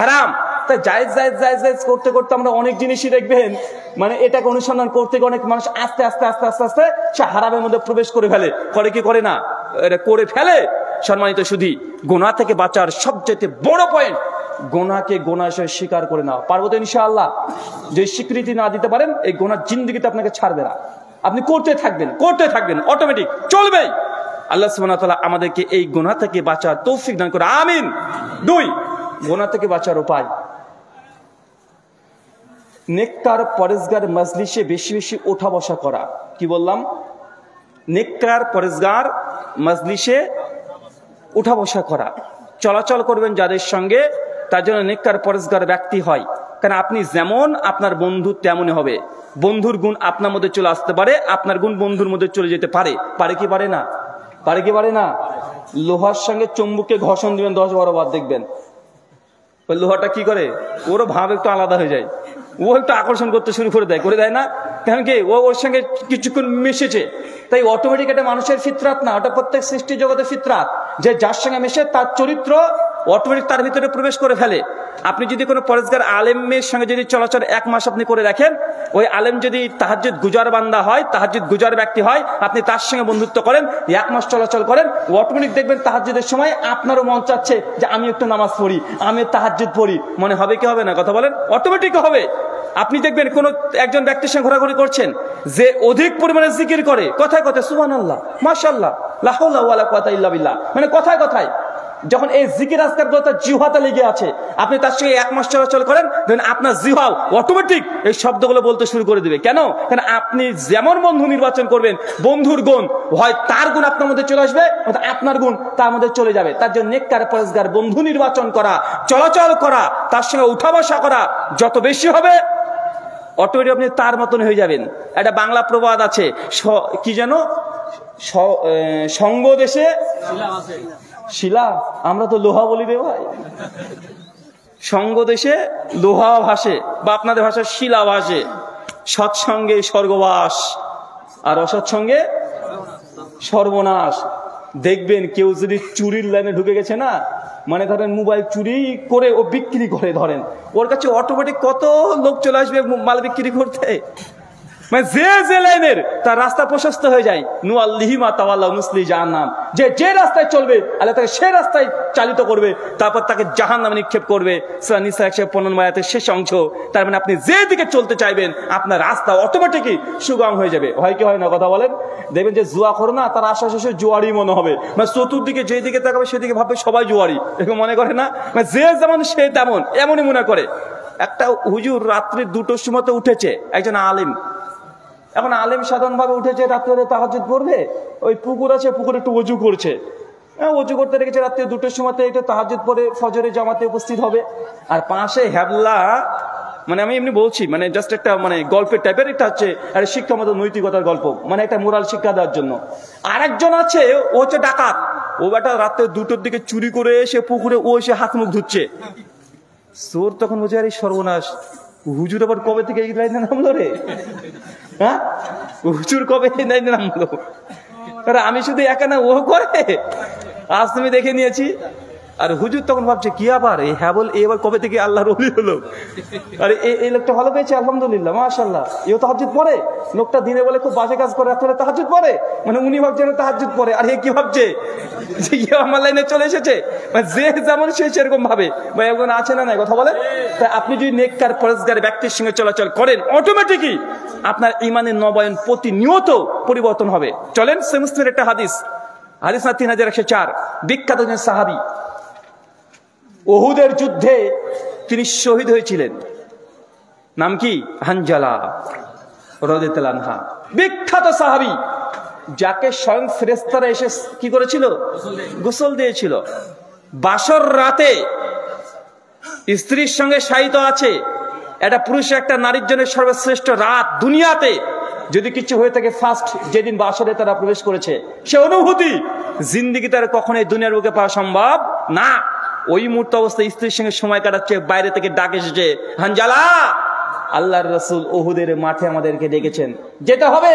হারাম। তাই জায়েজ জায়েজ জায়েজ জায়েজ করতে করতে আমরা অনেক জিনিসই দেখবেন মানে এটাকে অনুসন্ধান করতে গিয়ে অনেক মানুষ আস্তে আস্তে আস্তে আস্তে আস্তে সে হারামের মধ্যে প্রবেশ করে ফেলে। করে কি করে না? এটা করে ফেলে। সম্মানিত সুধী, গুনাহ থেকে বাঁচার সবচেয়ে বড় পয়েন্ট, গুনাহকে গুনাহ হিসেবে স্বীকার করে নাও। পারবো তো ইনশাআল্লাহ? যে স্বীকৃতি না দিতে পারেন এই গুনাহ জিন্দেগিতে আপনাকে ছাড়বে না, আপনি করতে থাকবেন অটোমেটিক চলবেই। আল্লাহ সুবহানাহু ওয়া তাআলা আমাদেরকে এই গুনাহ থেকে বাঁচার তৌফিক দান করে, আমিন। 2, গুনাহ থেকে বাঁচার উপায়, নেককার পরেজগার মজলিসে বেশি বেশি ওঠা বসা করা। কি বললাম? নেককার পরেজগার মজলিসে উঠা বসা করা, চলাচল করবেন যাদের সঙ্গে তার জন্য নেককার পরেজগার ব্যক্তি হয়। কারণ আপনি যেমন আপনার বন্ধু তেমনই হবে। বন্ধুর গুণ আপনার মধ্যে চলে আসতে পারে, আপনার গুণ বন্ধুর মধ্যে চলে যেতে পারে। পারে কি পারে না? পারে কি পারে না? লোহার সঙ্গে চুম্বককে ঘর্ষণ দিবেন 10-12 বার, দেখবেন ওই লোহাটা কি করে, ওরও ভাব একটু আলাদা হয়ে যায়, ও একটু আকর্ষণ করতে শুরু করে দেয় না? কারণ কি ও ওর সঙ্গে কিছুক্ষণ মিশেছে। তাই অটোমেটিক এটা মানুষের ফিতরাত না, ওটা প্রত্যেক সৃষ্টি জগতের ফিতরাত, যে যার সঙ্গে মিশে তার চরিত্র অটোমেটিক তার ভিতরে প্রবেশ করে ফেলে। আপনি যদি কোনো পরেজগার আলেমের সঙ্গে যদি চলাচল 1 মাস আপনি করে রাখেন, ওই আলেম যদি তাহাজ্জুদ গুজার বান্দা হয়, তাহাজ্জুদ গুজার ব্যক্তি হয়, আপনি তার সঙ্গে বন্ধুত্ব করেন, 1 মাস চলাচল করেন, অটোমেটিক দেখবেন তাহাজ্জুদের সময় আপনারও মন চাচ্ছে যে আমি একটু নামাজ পড়ি, আমি তাহাজ্জুদ পড়ি। মনে হবে কি হবে না? কথা বলেন। অটোমেটিক হবে। আপনি দেখবেন কোন একজন ব্যক্তির সঙ্গে ঘোরাঘুরি করছেন যে অধিক পরিমাণে জিকির করে, কথায় কথায় সুবহানাল্লাহ, মাশাআল্লাহ, লা হাওলা ওয়ালা কুওয়াতা ইল্লা বিল্লাহ, মানে কথায় কথায় যখন এই জিকির আজকার কথা জিহ্বাতে লেগে আছে, আপনি তার সঙ্গে 1 মাস চলাচল করেন, দেন আপনার জিহ্বা অটোমেটিক এই শব্দগুলো বলতে শুরু করে দিবে। কেন? কারণ আপনি যেমন বন্ধু নির্বাচন করবেন, বন্ধুর গুণ হয় তার গুণ আপনার মধ্যে চলে আসবে, আপনার গুণ তার মধ্যে চলে যাবে। তার জন্য নেককার পরেজগার বন্ধু নির্বাচন করা, চলাচল করা, তার সঙ্গে উঠা বসা করা যত বেশি হবে অটোমেটিক আপনি তার মতন হয়ে যাবেন। একটা বাংলা প্রবাদ আছে, কি যেন, সঙ্গ দেশে শিলা, আমরা তো লোহা বলি রে ভাই। সঙ্গ দেশে লোহা ভাসে, বা আপনাদের ভাষায় শিলা ভাসে। সৎসঙ্গে স্বর্গবাস, আর অসৎসঙ্গে সর্বনাশ। দেখবেন কেউ যদি চুরির লাইনে ঢুকে গেছে না, মানে ধরেন মোবাইল চুরি করে ও বিক্রি করে, ধরেন ওর কাছে অটোমেটিক কত লোক চলে আসবে মাল বিক্রি করতে। মানে যে লাইনের তার রাস্তা প্রশস্ত হয়ে যায়। নুআল্লিহিমা তাওয়াল্লা নুসলি জাহান্নাম, যে রাস্তায় চলবে আল্লাহ তাকে সে রাস্তায় চালিত করবে, তারপর তাকে জাহান্নামে নিক্ষেপ করবে। সূরা নিসা 115 আয়াতের শেষ অংশ। তার মানে আপনি যে দিকে চলতে চাইবেন আপনার রাস্তা অটোমেটিকই সুগম হয়ে যাবে। হয় কি হয় না? কথা বলেন। দেখবেন যে জুয়া করো না, তার আশেপাশে জুয়ারি মনে হবে, মানে চতুর্দিকে যেদিকে তাকাবে সেদিকে ভাববে সবাই জুয়ারি, এরকম মনে করে না? মানে যে যেমন সে তেমন, এমনই মনে করে। একটা হুজুর রাত্রি 2টোর সময় উঠেছে, একজন আলেম। এখন আলেম সাধারণ ভাবে উঠেছে, রাত্রে তাহাজ্জুদ পড়বে, ওই পুকুর আছে, পুকুরে একটু ওযু করছে, ওযু করতে রেখেছে, রাত্রে 2টোর সময় একটু তাহাজ্জুদ পড়ে ফজরের জামাতে উপস্থিত হবে। আর পাশে হ্যাবলা, মানে আমি এমনি বলছি, মানে জাস্ট একটা মানে গল্পের টাইপের, এটা হচ্ছে একটা শিক্ষামত নৈতিকতার গল্প, মানে একটা মোরাল শিক্ষা দেওয়ার জন্য। আরেকজন আছে, ও হচ্ছে ডাকাত, ও বেটা রাত্রে 2টোর দিকে চুরি করে এসে পুকুরে ও এসে হাত মুখ ধুচ্ছে। চোর তখন বুঝে আর এই সর্বনাশ, হুজুর আবার কবে থেকে এই লাইনে নামলো রে? হ্যাঁ, হুজুর কবে এই লাইনে নামলো? আমি শুধু একা না, ও করে, আজ তুমি দেখে নিয়েছি। আর হুজুর তখন ভাবছে কি আবার এই হ্যাবল এবার কবে থেকে আল্লাহর ওলি হলো? আরে এই লোকটা ভালো পেয়েছে, আলহামদুলিল্লাহ, মাশাআল্লাহ। এও তাহাজ্জুদ পড়ে। লোকটা দিনে বলে খুব বাজে কাজ করে, রাতে তাহাজ্জুদ পড়ে। মানে উনি ভাবছেন তাহাজ্জুদ পড়ে, আর এ কি ভাবছে যে আমার লাইনে চলে এসেছে। মানে যে যেমন সে সেরকম ভাবে। বা এখন আছে না নাই? কথা বলে। তাই আপনি যদি নেককার পরেজগার ব্যক্তির সঙ্গে চলাচল করেন, অটোমেটিকই আপনার ঈমানের নবায়ন প্রতিনিয়ত পরিবর্তন হবে। চলেন, সহিহ মুসলিমের একটা হাদিস, হাদিস 3104, বিখ্যাত একজন সাহাবী, উহুদের যুদ্ধে তিনি শহীদ হয়েছিলেন। নাম কি? হানজালা রাদিয়াল্লাহু আনহা, বিখ্যাত সাহাবী, যাকে স্বয়ং ফেরেশতারা এসে কি করেছিল? গোসল দিয়েছিল। বাসর রাতে স্ত্রীর সঙ্গে শায়িত আছে। একটা পুরুষ একটা নারীর জন্য সর্বশ্রেষ্ঠ রাত দুনিয়াতে, যদি কিছু হয়ে থাকে ফার্স্ট যেদিন বাসরে তারা প্রবেশ করেছে, সে অনুভূতি জিন্দিগি তার কখনোই দুনিয়ার বুকে পাওয়া সম্ভব না। ওই মুহূর্ত অবস্থায় স্ত্রীর সঙ্গে সময় কাটাচ্ছে, বাইরে থেকে ডাক এসেছে, হানজালা আল্লাহর রাসূল উহুদের মাঠে আমাদেরকে ডেকেছেন, যেতে হবে।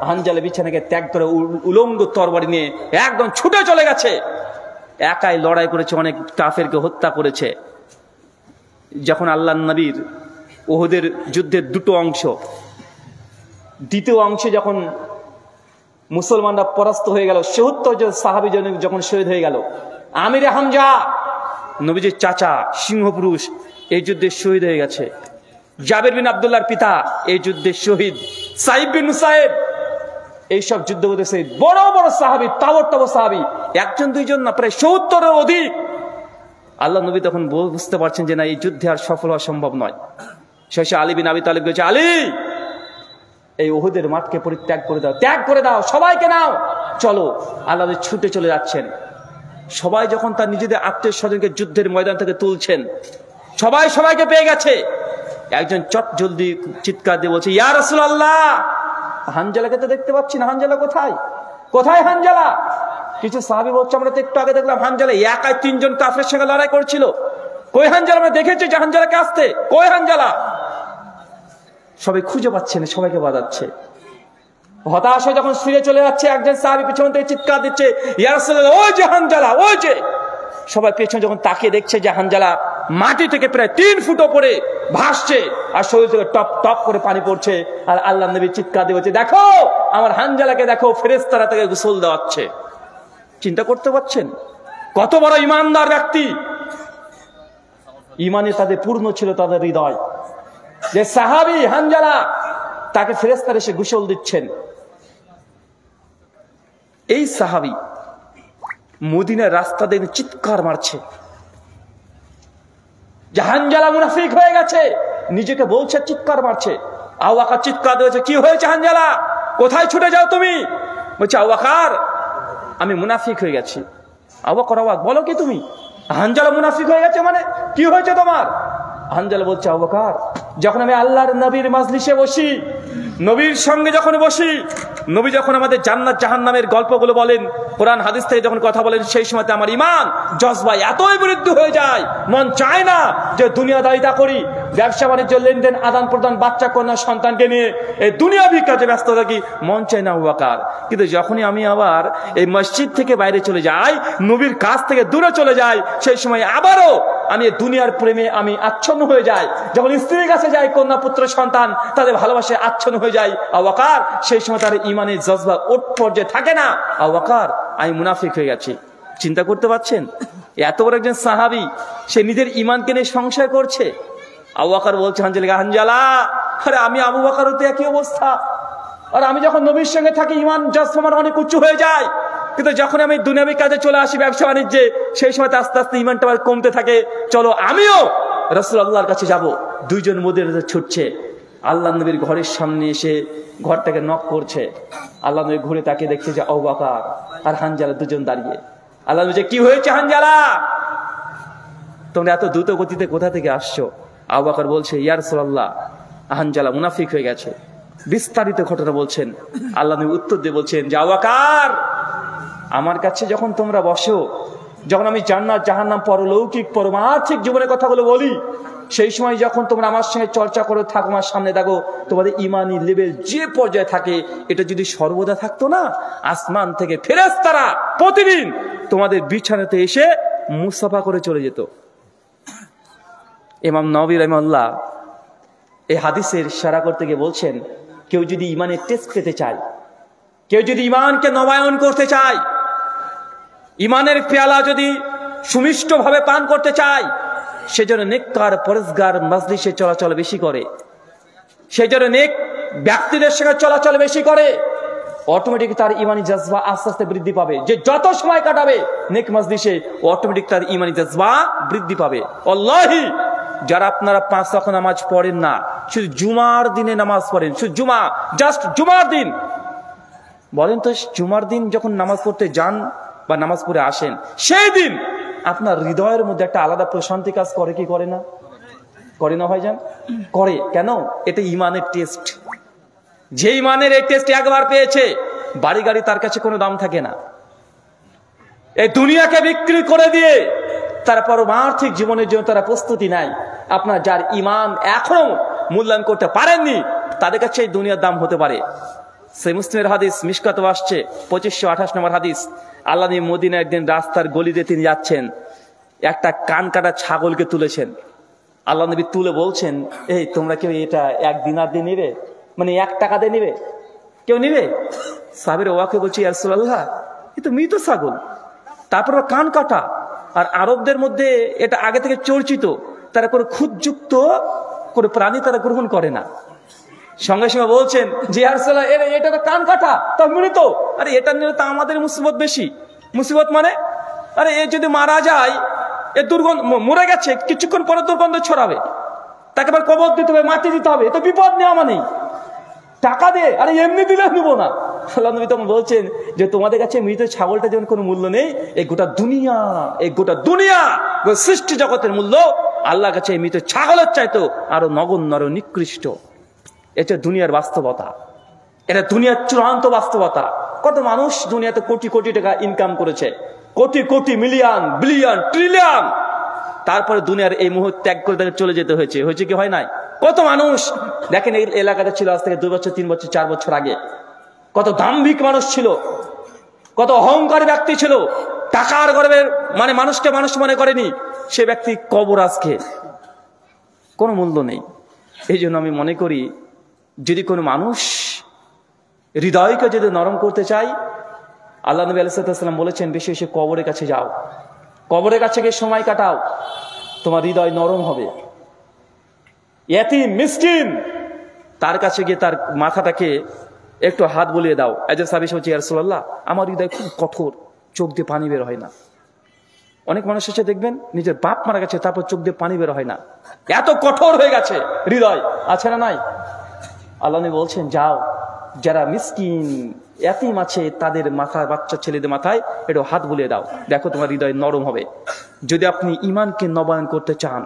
হানজালা বিছানাকে ত্যাগ করে উলঙ্গ তরবারি নিয়ে একদম ছুটে চলে গেছে। একাই লড়াই করেছে, অনেক কাফেরকে হত্যা করেছে। যখন আল্লাহর নবীর উহুদের যুদ্ধের দুটো অংশ, দ্বিতীয় অংশে যখন মুসলমানরা পরাস্ত হয়ে গেল, ৭০ জন সাহাবী যখন শহীদ হয়ে গেল, আমিরে হামজা নবীজির চাচা সিংহপুরুষ এই যুদ্ধে শহীদ হয়ে গেছে। জাবের বিন আব্দুল্লাহর পিতা এই যুদ্ধে শহীদ। সাইব বিন মুসাইব এইসব যুদ্ধ করতেছে, বড় বড় সাহাবী, তাবর তাবর সাহাবী, একজন দুইজন না, প্রায় ৭০-এর অধিক। আল্লাহ নবী তখন বুঝতে পারছেন যে না, এই যুদ্ধে আর সফল হওয়া সম্ভব নয়। শেষে আলী বিন আবি তালিব বলেছে, আলী এই উহুদের মাঠকে পরিত্যাগ করে দাও, ত্যাগ করে দাও, সবাইকে নাও, চলো। আল্লাহ ছুটে চলে যাচ্ছেন। সবাই যখন তার নিজেদের আত্মীয় স্বজনকে যুদ্ধের ময়দান থেকে তুলছেন, সবাই সবাইকে পেয়ে গেছে। একজন চট জলদি চিৎকার দিয়ে বলছে, ইয়া রাসূলুল্লাহ, হানজালাকে তো দেখতে পাচ্ছি না, হানজালা কোথায়, কোথায় হানজালা? কিছু সাহাবী বলছে, আমরা তো একটু আগে দেখলাম হানজালা একাই ৩ জন কাফেরের সঙ্গে লড়াই করছিল, কই হানজালা? আমরা দেখেছি যে হানজালাকে আসতে, কই হানজালা? সবাই খুঁজে পাচ্ছে না, সবাইকে বাজাচ্ছে। হতাশ হয়ে যখন ফিরে চলে যাচ্ছে, একজন সাহাবী পেছন থেকে চিৎকার দিচ্ছে, ইয়া রাসূলুল্লাহ, ওই যে হানজালা, ওই যে। সবাই পেছনে যখন তাকিয়ে দেখছে যে হানজালা মাটি থেকে প্রায় ৩ ফুট উপরে ভাসছে, আর শরীর থেকে টপ টপ করে পানি পড়ছে। আর আল্লাহ নবী চিৎকার দিয়ে বলছে, দেখো আমার হানজালাকে, দেখো ফেরেশতারা তাকে গোসল দেওয়াচ্ছে। চিন্তা করতে পারছেন কত বড় ইমানদার ব্যক্তি? ইমানে তাদের পূর্ণ ছিল তাদের হৃদয়, যে সাহাবী হানজালা তাকে ফেরেশতারা এসে গোসল দিচ্ছেন। এই সাহাবী মদিনার রাস্তা দিয়ে চিৎকার মারছে যে হানজালা মুনাফিক হয়ে গেছে, নিজেকে বলছে, চিৎকার মারছে। আবু বকর চিৎকার দিয়েছে, কি হয়েছে হানজালা, কোথায় ছুটে যাও তুমি? বলছে, আবু বকর আমি মুনাফিক হয়ে গেছি। আবু বকর অবাক, বলো কি তুমি? হানজালা মুনাফিক হয়ে গেছে মানে কি হয়েছে তোমার? হানজালা বলছে, আবু বকর যখন আমি আল্লাহর নবীর মাজলিসে বসি, নবীর সঙ্গে যখন বসি, নবী যখন আমাদের জান্নাত জাহান্নামের গল্পগুলো বলেন, কোরআন হাদিস থেকে যখন কথা বলেন, সেই সময়তে আমার ঈমান জজবা এতই বৃদ্ধি হয়ে যায়, মন চায় না যে দুনিয়াদারিতা করি, ব্যবসা বাণিজ্য, লেনদেন, আদান প্রদান, বাচ্চা কন্যা সন্তানকে নিয়ে এই দুনিয়াবি কাজে ব্যস্ত থাকি, মন চায় না আবু বকর। কিন্তু যখনই আমি আবার এই মসজিদ থেকে বাইরে চলে যাই, নবীর কাছ থেকে দূরে চলে যাই, সেই সময় আবারও আমি দুনিয়ার প্রেমে আমি আচ্ছন্ন হয়ে যাই। যখন স্ত্রীর কাছে যাই, কন্যা পুত্র সন্তান তাদের ভালোবাসায় আচ্ছন্ন হয়ে যায় আবু বকর, সেই সময় তার ঈমানের জজবা ওঠ পর্যায়ে থাকে না। আবু বকর আমি মুনাফিক হয়ে গেছি। চিন্তা করতে পারছেন এত বড় একজন সাহাবী, সে নিজের ঈমানকে নিয়ে সংশয় করছে। আবু বকর বলছে, হানজালা আরে আমি আবু বকর হতে একই অবস্থা, আর আমি যখন নবীর সঙ্গে থাকি ঈমান জজবা আমার অনেক উঁচু হয়ে যায়, কিন্তু যখন আমি দুনিয়াবি কাজে চলে আসি, ব্যবসা বাণিজ্যে, সেই সময় আস্তে আস্তে ঈমানটা আবার কমতে থাকে। চলো আমিও রাসূলুল্লাহর কাছে যাব। দুইজন মদিনাতে ছুটছে, আল্লাহ নবীর ঘরের সামনে এসে ঘরটাকে নক করছে। আল্লাহ নবী ঘুরে তাকে দেখছে যে আবু বকর আর হানজালা দুজন দাঁড়িয়ে। আল্লাহ নবী, কি হয়েছে হানজালা, তোমরা এত দ্রুত গতিতে কোথা থেকে আসছো? আবু বকর বলছে, ইয়া রাসূলুল্লাহ হানজালা মুনাফিক হয়ে গেছে। বিস্তারিত ঘটনা বলছেন। আল্লাহ নবী উত্তর দিয়ে বলছেন যে আবু বকর আমার কাছে যখন তোমরা বসো, যখন আমি জান্নাত জাহান্নাম, পরলৌকিক পরমার্থিক জীবনের কথাগুলো বলি, সেই সময় যখন তোমরা আমার সঙ্গে চর্চা করে থাকো, আমার সামনে দেখো, তোমাদের ইমানি লেভেল যে পর্যায়ে থাকে, এটা যদি সর্বদা থাকতো না, আসমান থেকে ফেরেশতারা প্রতিদিন তোমাদের বিছানাতে এসে মুসাফা করে চলে যেত। ইমাম নববী রাহিমাহুল্লাহ এই হাদিসের ইশারা করতে গিয়ে বলছেন, কেউ যদি ইমানের টেস্ট পেতে চায়, কেউ যদি ইমানকে নবায়ন করতে চায়, ইমানের পেয়ালা যদি সুমিষ্টভাবে পান করতে চায়, সেজন্য নেককার পরেজগার মাজলিসে চলাচল বেশি করে, সেজন্য নেক ব্যক্তিদের সঙ্গে চলাচল বেশি করে, অটোমেটিক তার ইমানি জজবা আস্তে আস্তে বৃদ্ধি পাবে। যে যত সময় কাটাবে নেক মাজলিসে, অটোমেটিক তার ইমানি জজবা বৃদ্ধি পাবে। আল্লাহি যারা আপনারা 5 ওয়াক্ত নামাজ পড়েন না, শুধু জুমার দিনে নামাজ পড়েন, শুধু জুমা, জাস্ট জুমার দিন, বলেন তো জুমার দিন যখন নামাজ পড়তে যান বা নামাজ পড়ে আসেন, সেই দিন আপনার হৃদয়ের মধ্যে একটা আলাদা প্রশান্তি কাজ করে কি করে না? করে না ভাইজান? করে। কেন? এটা ইমানের টেস্ট। যে ইমানের এই টেস্ট একবার পেয়েছে, বাড়ি গাড়ি তার কাছে কোনো দাম থাকে না। এই দুনিয়াকে বিক্রি করে দিয়ে তারা পারমার্থিক জীবনের জন্য তারা প্রস্তুতি নেয়। আপনার যার ইমান এখনো মূল্যায়ন করতে পারেননি, তাদের কাছে এই দুনিয়ার দাম হতে পারে। সেই মুসলিমের হাদিস মিশকাতে আসছে 2528 নম্বর হাদিস। আল্লাহ নবী মদিনা একদিন রাস্তার গলিতে তিনি যাচ্ছেন, একটা কান কাটা ছাগলকে তুলেছেন। আল্লাহ নবী তুলে বলছেন, এই তোমরা কেউ এটা 1 দিনার দিয়ে নিবে, মানে 1 টাকা দিয়ে নিবে? কেউ নিবে? সাহাবীরা ওয়াকে বলছি, ইয়া রাসূলুল্লাহ, এ তো মৃত ছাগল, তারপর কান কাটা, আর আরবদের মধ্যে এটা আগে থেকে চর্চিত, তারা কোনো খুদযুক্ত করে প্রাণী তারা গ্রহণ করে না। সঙ্গে সঙ্গে বলছেন যে ইয়া রাসূলুল্লাহ, এটা তো কান কাটা, তা মৃত। আরে এটা নিলে তো আমাদের মুসিবত বেশি। মুসিবত মানে, আরে এ যদি মারা যায়, এ দুর্গন্ধ, মরে গেছে, কিছুক্ষণ পরে দুর্গন্ধ ছড়াবে, তাকে আবার কবর দিতে হবে, মাটি দিতে হবে, এ তো বিপদ নেওয়া মানে টাকা দিয়ে, আরে এমনি দিলে নিবো না। আল্লাহ নবী তখন বলছেন যে তোমাদের কাছে মৃত ছাগলটা যেমন কোনো মূল্য নেই, এই গোটা দুনিয়া সৃষ্টি জগতের মূল্য আল্লাহর কাছে এই মৃত ছাগলের চাইতো আরো নগণ্য, আরো নিকৃষ্ট। এটা দুনিয়ার বাস্তবতা, এটা দুনিয়ার চূড়ান্ত বাস্তবতা। কত মানুষ দুনিয়াতে কোটি কোটি টাকা ইনকাম করেছে, crore crore, million, billion, trillion, তারপরে দুনিয়ার এই মুহূর্তে ত্যাগ করে তাকে চলে যেতে হয়েছে কি হয় নাই? কত মানুষ দেখেন এই এলাকাতে ছিল আজ থেকে 2 বছর, 3 বছর, 4 বছর আগে, কত দাম্ভিক মানুষ ছিল, কত অহংকারী ব্যক্তি ছিল, টাকার গর্বের মানে মানুষকে মানুষ মনে করেনি, সে ব্যক্তি কবর আজকে কোনো মূল্য নেই। এই জন্য আমি মনে করি, যদি কোনো মানুষ হৃদয়কে যদি নরম করতে চাই, আল্লাহ নবী আলাইহিস সালাম বলেছেন বেশি বেশি কবরের কাছে যাও, কবরের কাছে গিয়ে সময় কাটাও, তোমার হৃদয় নরম হবে। ইয়াতীম মিসকিন, তার কাছে গিয়ে তার মাথাটাকে একটু হাত বুলিয়ে দাও। একজন সাহাবী বলছে, ইয়া রাসূলুল্লাহ, আমার হৃদয় খুব কঠোর, চোখ দিয়ে পানি বের হয় না। অনেক মানুষ এসে দেখবেন নিজের বাপ মারা গেছে, তারপর চোখ দিয়ে পানি বের হয় না, এত কঠোর হয়ে গেছে হৃদয়, আছে না নাই? আল্লাহ নবী বলছেন, যাও, যারা মিসকিন ইয়াতীম আছে তাদের মাথায়, বাচ্চা ছেলেদের মাথায় একটু হাত বুলিয়ে দাও, দেখো তোমার হৃদয় নরম হবে। যদি আপনি ইমানকে নবায়ন করতে চান,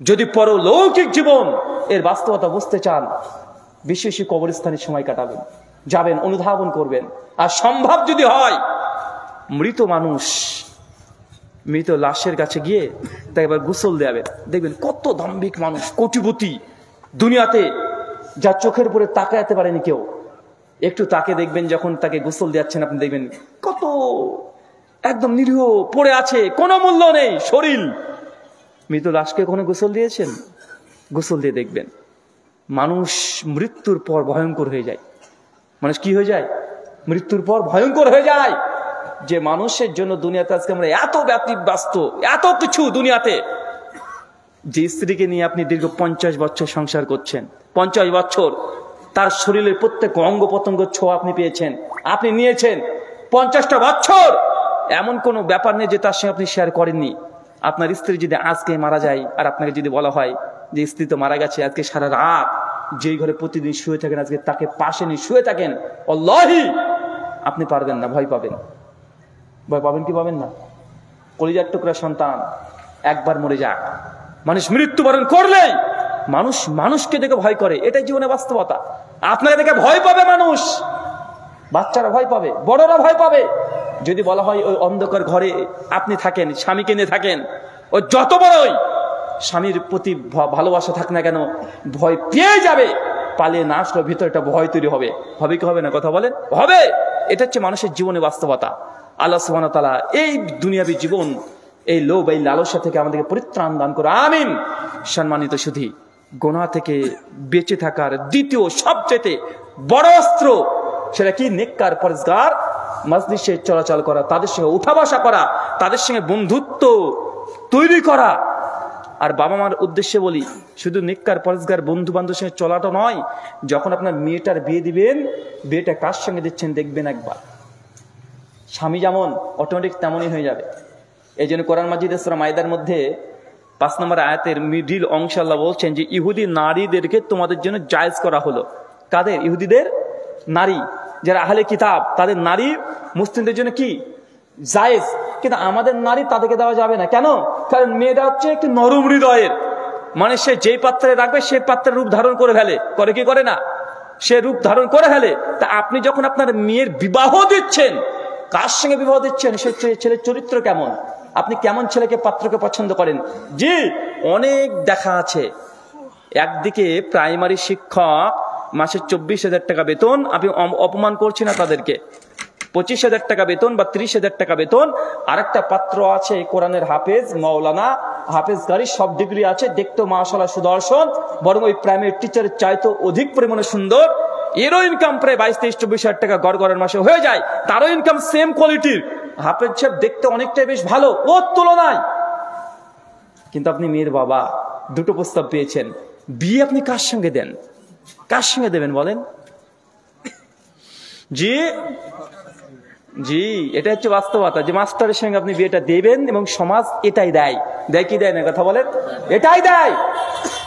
যদি পরলৌকিক জীবন এর বাস্তবতা বুঝতে চান, বেশি বেশি কবরস্থানে সময় কাটাবেন, যাবেন, অনুধাবন করবেন। আর সম্ভব যদি হয়, মৃত মানুষ, মৃত লাশের কাছে গিয়ে তাকে এবার গোসল দেবেন। দেখবেন কত দাম্ভিক মানুষ, কোটিপতি, দুনিয়াতে যার চোখের উপরে তাকাতে পারেনি কেউ, একটু তাকে দেখবেন, যখন তাকে গোসল দিচ্ছেন আপনি দেখবেন কত একদম নিরীহ পড়ে আছে, কোনো মূল্য নেই শরীর। মৃত লাশকে কখনো গোসল দিয়েছেন? গোসল দিয়ে দেখবেন মানুষ মৃত্যুর পর ভয়ঙ্কর হয়ে যায়। মানুষ কি হয়ে যায়? মৃত্যুর পর ভয়ঙ্কর হয়ে যায়। যে মানুষের জন্য দুনিয়াতে আজকে আমরা এত ব্যস্ত, এত কিছু দুনিয়াতে, যে স্ত্রীকে নিয়ে আপনি দীর্ঘ 50 বছর সংসার করছেন, 50 বছর তার শরীরের প্রত্যেক অঙ্গ প্রত্যঙ্গ ছোঁয়া আপনি পেয়েছেন, আপনি নিয়েছেন 50টা বছর, এমন কোনো ব্যাপার নেই যে তার সঙ্গে আপনি শেয়ার করেননি। আপনার স্ত্রী যদি আজকে মারা যায়, আর আপনাকে যদি বলা হয় যে স্ত্রী তো মারা গেছে, আজকে সারা রাত যেই ঘরে প্রতিদিন শুয়ে থাকেন, আজকে তাকে পাশে নিয়ে শুয়ে থাকেন, আল্লাহি আপনি পারবেন না, ভয় পাবেন। ভয় পাবেন কি পাবেন না? কলিজার টুকরা সন্তান একবার মরে যাক, মানুষ মৃত্যুবরণ করলেই মানুষ মানুষকে দেখে ভয় করে, এটাই জীবনে বাস্তবতা। আপনাকে দেখে ভয় পাবে মানুষ, বাচ্চারা ভয় পাবে, বড়রা ভয় পাবে। যদি বলা হয় ওই অন্ধকার ঘরে আপনি থাকেন, স্বামীকে নিয়ে থাকেন, ও যত বড়ই স্বামীর প্রতি ভালোবাসা থাক না কেন, ভয় পেয়ে যাবে, পালিয়ে না আসলে ভিতরে একটা ভয় তৈরি হবে। হবে কি হবে না? কথা বলেন, হবে। এটা হচ্ছে মানুষের জীবনে বাস্তবতা। আল্লাহ সুবহানাহু ওয়া তাআলা এই দুনিয়াবী জীবন, এই লোভ, এই লালসা থেকে আমাদেরকে পরিত্রাণ দান করে, আমিন। সম্মানিত সুধী, গুনাহ থেকে বেঁচে থাকার দ্বিতীয় সবচেয়ে বড় অস্ত্র, সেটা কি? নেককার পরেজগার মাজলিসে চলাচল করা, তাদের সঙ্গে উঠা বসা করা, তাদের সঙ্গে বন্ধুত্ব তৈরি করা। আর বাবা মার উদ্দেশ্যে বলি, শুধু নেককার পরেজগার বন্ধু বান্ধবের সঙ্গে চলাটা নয়, যখন আপনার মেয়েটার বিয়ে দিবেন, বিয়েটা কার সঙ্গে দিচ্ছেন দেখবেন একবার। স্বামী যেমন অটোমেটিক তেমনই হয়ে যাবে। এই জন্য কোরআন মাজিদ সূরা মাইদার মধ্যে 5 নম্বর আয়াতের মিডিল অংশে আল্লাহ বলছেন যে ইহুদি নারীদেরকে তোমাদের জন্য জায়েজ করা হলো। কাদের? ইহুদিদের নারী, যারা আহলে কিতাব, তাদের নারী মুসলিমদের জন্য কি জায়েজ। কিন্তু আমাদের নারী তাদেরকে দেওয়া যাবে না। কেন? কারণ মেয়েটা হচ্ছে একটু নরম হৃদয়ের, মানে সে যেই পাত্রে রাখবে সেই পাত্রের রূপ ধারণ করে ফেলে, করে কি করে না? সে রূপ ধারণ করে ফেলে। তা আপনি যখন আপনার মেয়ের বিবাহ দিচ্ছেন, কার সঙ্গে বিবাহ দিচ্ছেন? সে ছেলের চরিত্র কেমন, আপনি কেমন ছেলেকে পাত্রকে পছন্দ করেন? জি, অনেক দেখা আছে। একদিকে প্রাইমারি শিক্ষক, মাসে 24,000 টাকা বেতন, আমি অপমান করছি না তাদেরকে, 25,000 টাকা বেতন বা 30,000 টাকা বেতন। আরেকটা পাত্র আছে কোরআনের হাফেজ, মাওলানা, হাফেজ গাড়ি, সব ডিগ্রি আছে, দেখতো মাশাআল্লাহ সুদর্শন, বরং ওই প্রাইমারি টিচারের চাইতে অধিক পরিমাণে সুন্দর। এরও ইনকাম প্রায় 22-23-24,000 টাকা গড়ের মাসে হয়ে যায়, তারও ইনকাম সেম কোয়ালিটির। হাফেজ সাহেব দেখতে অনেকটাই বেশ ভালো ওর তুলনায়। কিন্তু আপনি মেয়ের বাবা, দুটো প্রস্তাব পেয়েছেন, বিয়ে আপনি কার সঙ্গে দেন? কার সঙ্গে দেবেন বলেন? জি জি, এটা হচ্ছে বাস্তবতা, যে মাস্টারের সঙ্গে আপনি বিয়েটা দেবেন, এবং সমাজ এটাই দেয়। দেয় কি দেয় না কথা বলেন? এটাই দেয়।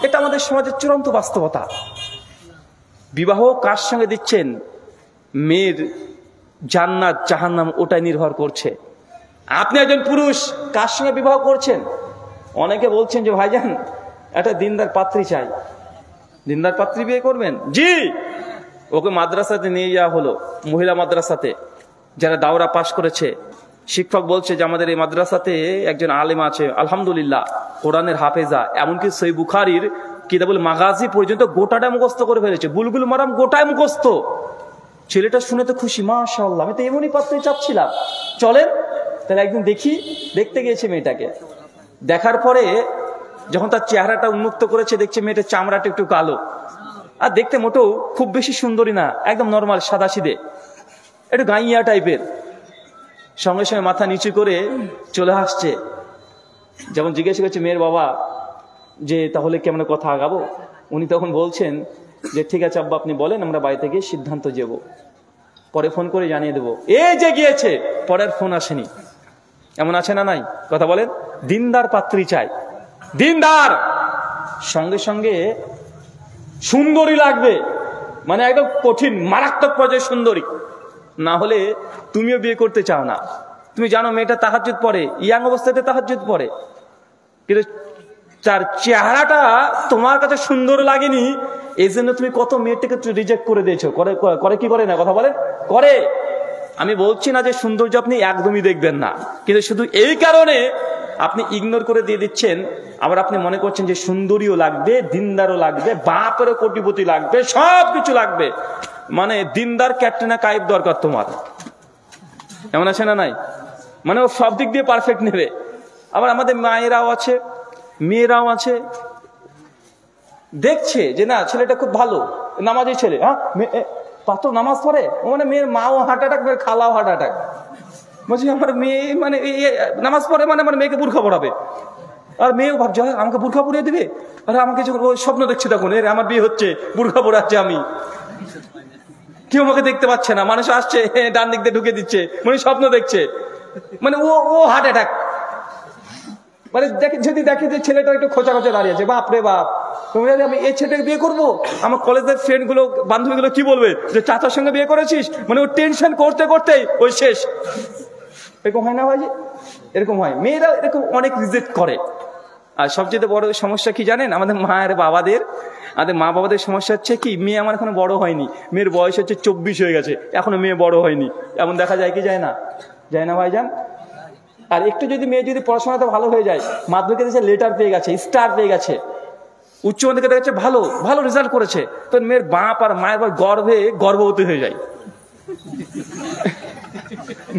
এটা আমাদের সমাজের চূড়ান্ত বাস্তবতা। বিবাহ কার সঙ্গে দিচ্ছেন, মেয়ের জান্নাত জাহান্নাম ওটাই নির্ভর করছে। আপনি একজন পুরুষ, কার সঙ্গে বিবাহ করছেন? অনেকে বলছেন যে ভাইজান একটা দিনদার পাত্রী চাই। দিনদার পাত্রী বিয়ে করবেন? জি, ওকে মাদ্রাসাতে নিয়ে যাওয়া হলো, মহিলা মাদ্রাসাতে, যারা দাওরা পাশ করেছে। শিক্ষক বলছে যে আমাদের এই মাদ্রাসাতে একজন আলেম আছে, আলহামদুলিল্লাহ, কোরআনের হাফেজা, এমনকি সহিহ বুখারীর কিতাবুল মাগাজি পর্যন্ত গোটাটা মুখস্থ করে ফেলেছে, বুলবুল মারাম গোটায় মুখস্থ। ছেলেটা শুনে তো খুশি, মাশাআল্লাহ, আমি তো এমনই পাত্রই চাচ্ছিলাম, চলেন তাহলে একদিন দেখি। দেখতে গিয়েছে মেয়েটাকে, দেখার পরে যখন তার চেহারাটা উন্মুক্ত করেছে, দেখছে মেয়েটার চামড়াটা একটু কালো, আর দেখতে মোটেও খুব বেশি সুন্দরী না, একদম নর্মাল সাদা সিধে, একটু গাইয়া টাইপের। সঙ্গে সঙ্গে মাথা নিচু করে চলে আসছে। যেমন জিজ্ঞেস করছে মেয়ের বাবা যে তাহলে কেমন কথা আগাবো, উনি তখন বলছেন যে ঠিক আছে আব্বা, আপনি বলেন, আমরা বাড়িতে গিয়ে সিদ্ধান্ত যাব, পরে ফোন করে জানিয়ে দেবো। এই যে গিয়েছে, পরের ফোন আসেনি। এমন আছে না নাই? কথা বলেন। দিনদার পাত্রী চাই, দিনদার, সঙ্গে সঙ্গে সুন্দরী লাগবে, মানে একদম কঠিন মারাত্মক পর্যায়ে সুন্দরী, না হলে তুমিও বিয়ে করতে চাও না। তুমি জানো মেয়েটা তাহাজ্জুদ পড়ে, ইয়াং অবস্থাতে তাহাজ্জুদ পড়ে, কিন্তু তার চেহারাটা তোমার কাছে সুন্দর লাগেনি, এই জন্য তুমি কত মেয়েটাকে রিজেক্ট করে দিয়েছো। করে কি করে না? কথা বলেন, করে। আমি বলছি না যে সৌন্দর্য আপনি একদমই দেখবেন না, কিন্তু শুধু এই কারণে আপনি ইগনোর করে দিয়ে দিচ্ছেন। আবার আপনি মনে করছেন যে সুন্দরীও লাগবে, দিনদারও লাগবে, বাপেরও কোটিপতি লাগবে, সব কিছু লাগবে, মানে দিনদার ক্যাটরিনা কাইফ দরকার তোমার। এমন আছে না নাই? মানে ও সব দিক দিয়ে পারফেক্ট নেবে। আবার আমাদের মায়েরাও আছে, মেয়েরাও আছে, দেখছে যে না ছেলেটা খুব ভালো, নামাজি ছেলে, হ্যাঁ পাত্র নামাজ পড়ে, মানে মেয়ের মাও হার্ট অ্যাটাক, মেয়ের খালাও হার্ট অ্যাটাক। বলছি আমার মেয়ে মানে নামাজ পড়ে, মানে আমার মেয়েকে বুরখা পড়াবে, আর মেয়েও ভাবছে আমাকে বুরখা পরিয়ে দিবে। আরে আমাকে যখন ওই স্বপ্ন দেখছি তখন আমার বিয়ে হচ্ছে, বুরখা পড়াচ্ছে আমি, কেউ আমাকে দেখতে পাচ্ছে না, মানুষ আসছে ডান দিক দিয়ে ঢুকে দিচ্ছে, মানে স্বপ্ন দেখছে, মানে ও হার্ট অ্যাটাক। মানে যদি দেখে যে ছেলেটা একটু খোঁচা খোঁচা দাঁড়িয়েছে, বাপ রে বাপ, তুমি আমি এই ছেলেটাকে বিয়ে করবো, আমার কলেজের ফ্রেন্ড গুলো, বান্ধবী গুলো কি বলবে যে চাচার সঙ্গে বিয়ে করেছিস, মানে ও টেনশন করতে করতেই ওই শেষ। এরকম হয় না ভাই? এরকম হয়, মেয়েরা এরকম অনেক রিজেক্ট করে। আর সবচেয়ে বড় সমস্যা কি জানেন? আমাদের মায়ের বাবাদের, আমাদের মা বাবাদের সমস্যা হচ্ছে কি, মেয়ে আমার এখনো বড় হয়নি, মেয়ের বয়স হচ্ছে 24 হয়ে গেছে, এখনো মেয়ে বড় হয়নি। এমন দেখা যায় কি যায় না? যায় না ভাইজান? আর একটু যদি মেয়ে যদি পড়াশোনাতে ভালো হয়ে যায়, মাধ্যমিকে দেখছে লেটার পেয়ে গেছে, স্টার পেয়ে গেছে, উচ্চ মাধ্যমিকে দেখছে ভালো ভালো রেজাল্ট করেছে, তো মেয়ের বাপ আর মায়ের গর্ভবতী হয়ে যায়।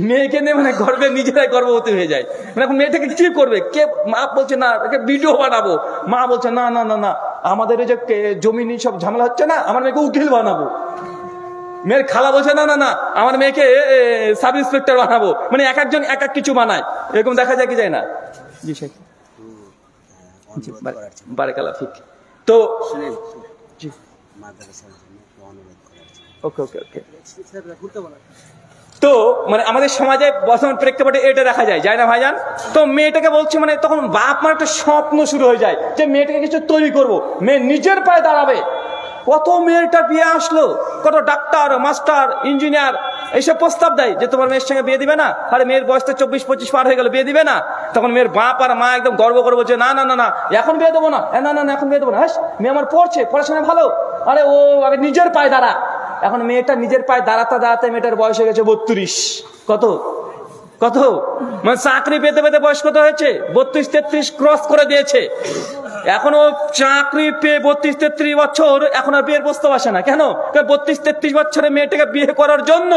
মেয়েকে নিয়ে মানে গর্বে নিজেরাই গর্ভবতী হয়ে যায়। মানে এখন মেয়েটাকে কি করবে? কে? মা বলছে না ভিডিও বানাবো, মা বলছে না না না না, আমাদের এই যে জমি সব ঝামেলা হচ্ছে না, আমার মেয়েকে উকিল বানাবো। মেয়ের খালা বলছে না না না, আমার মেয়েকে সাব ইন্সপেক্টর বানাবো। মানে এক একজন এক এক কিছু বানায়, এরকম দেখা যায় কি যায় না? জি শেখ, বারাকাল্লাহ ফিক। তো ওকে ওকে ওকে। তো মানে আমাদের সমাজে বর্তমান প্রেক্ষাপটে এটা দেখা যায়, যায় না ভাইজান? তো মেয়েটাকে বলছি, মানে তখন বাপ মার একটা স্বপ্ন শুরু হয়ে যায় যে মেয়েটাকে কিছু তৈরি করব, মেয়ে নিজের পায়ে দাঁড়াবে। কত মেয়েটা বিয়ে আসলো, কত ডাক্তার, মাস্টার, ইঞ্জিনিয়ার এইসব প্রস্তাব দেয় যে তোমার মেয়ের সঙ্গে বিয়ে দিবে না। আরে মেয়ের বয়স তো 24-25 পার হয়ে গেল, বিয়ে দিবে না? তখন মেয়ের বাপ আর মা একদম গর্ব করে বলছে না না না না, এখন বিয়ে দেবো না, না না না, এখন বিয়ে দেবো না। মেয়ে আমার পড়ছে, পড়াশোনা ভালো, আরে ও আগে নিজের পায়ে দাঁড়া। এখন মেয়েটা নিজের পায়ে দাঁড়াতে দাঁড়াতে মেয়েটার বয়স হয়ে গেছে 32। কত কত মানে চাকরি পেতে পেতে বয়স কত হয়েছে? 32-33 ক্রস করে দিয়েছে। এখনো চাকরি পেয়ে 32-33 বছর এখন আর বিয়ের প্রস্তাব আসে না। কেন? 32-33 বছরের মেয়েটাকে বিয়ে করার জন্য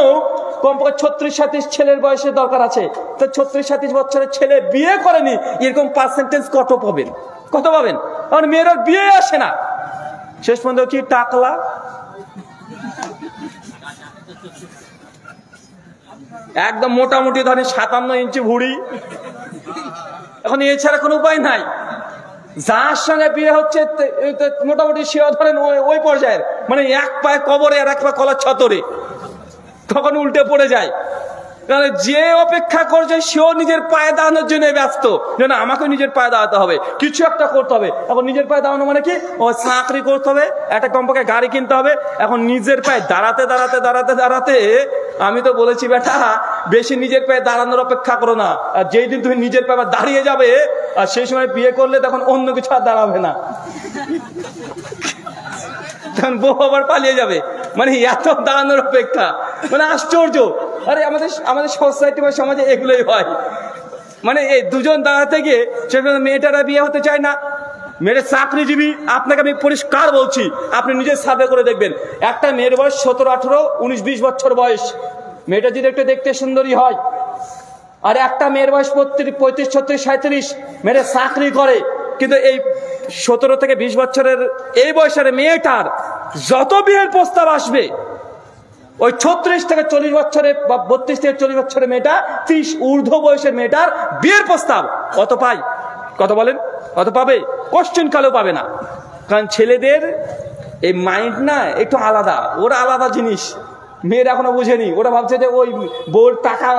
কমপক্ষে 36-37 ছেলের বয়সের দরকার আছে। তো 36-37 বছরের ছেলে বিয়ে করেনি, এরকম পার্সেন্টেজ কত পাবেন? কত পাবেন? কারণ মেয়েরা বিয়ে আসে না। শেষ পর্যন্ত কি টাকলা, একদম মোটামুটি ধরেন 57 ইঞ্চি ভুড়ি। এখন এছাড়া কোনো উপায় নাই। যার সঙ্গে বিয়ে হচ্ছে মোটামুটি সেও ধরেন ওই পর্যায়ের, মানে এক পায়ে কবরে আর এক পায়ে কলার ছতরে, তখন উল্টে পড়ে যায়। কারণ যে অপেক্ষা করছে সেও নিজের পায়ে দাঁড়ানোর জন্য ব্যস্ত, যেন আমাকে নিজের পায়ে দাঁড়াতে হবে, কিছু একটা করতে হবে। এখন নিজের পায়ে দাঁড়ানো মানে কি? ও চাকরি করতে হবে, একটা কমপক্ষে গাড়ি কিনতে হবে। এখন নিজের পায়ে দাঁড়াতে দাঁড়াতে দাঁড়াতে দাঁড়াতে আমি তো বলেছি বেটা বেশি নিজের পায়ে দাঁড়ানোর অপেক্ষা করো না। আর যেই দিন তুমি নিজের পায়ে দাঁড়িয়ে যাবে আর সেই সময় বিয়ে করলে তখন অন্য কিছু আর দাঁড়াবে না, তখন বউ আবার পালিয়ে যাবে। মানে এত দাঁড়ানোর অপেক্ষা, মানে আশ্চর্য। আরে আমাদের সোসাইটি বা সমাজে এগুলোই হয়। মানে এই দুজন দাঁড়াতে গিয়ে সেখানে মেয়েটারা বিয়ে হতে চায় না। মেয়ের চাকরিজীবী, আপনাকে আমি পরিষ্কার বলছি, আপনি নিজের সার্ভে করে দেখবেন। একটা মেয়ের বয়স 17, 18, 19, 20 বছর বয়স, মেয়েটা যদি একটু দেখতে সুন্দরী হয়। আর একটা মেয়ের বয়স 35, 36, 37, মেয়েটা চাকরি করে, কিন্তু এই 17 থেকে 20 বছরের এই বয়সের মেয়েটার যত বিয়ের প্রস্তাব আসবে, ওই 36 থেকে 40 বছরের বা 32 থেকে 40 বছরের মেয়েটা, 30 ঊর্ধ্ব বয়সের মেয়েটার বিয়ের প্রস্তাব কত পায়? কত বলেন? কত পাবে? কোশ্চেন কালেও পাবে না। কারণ ছেলেদের এই মাইন্ড না একটু আলাদা, ওরা আলাদা জিনিস। মেয়েরা এখনো বুঝেনি, ওরা ভাবছে যে ওই বউর টাকা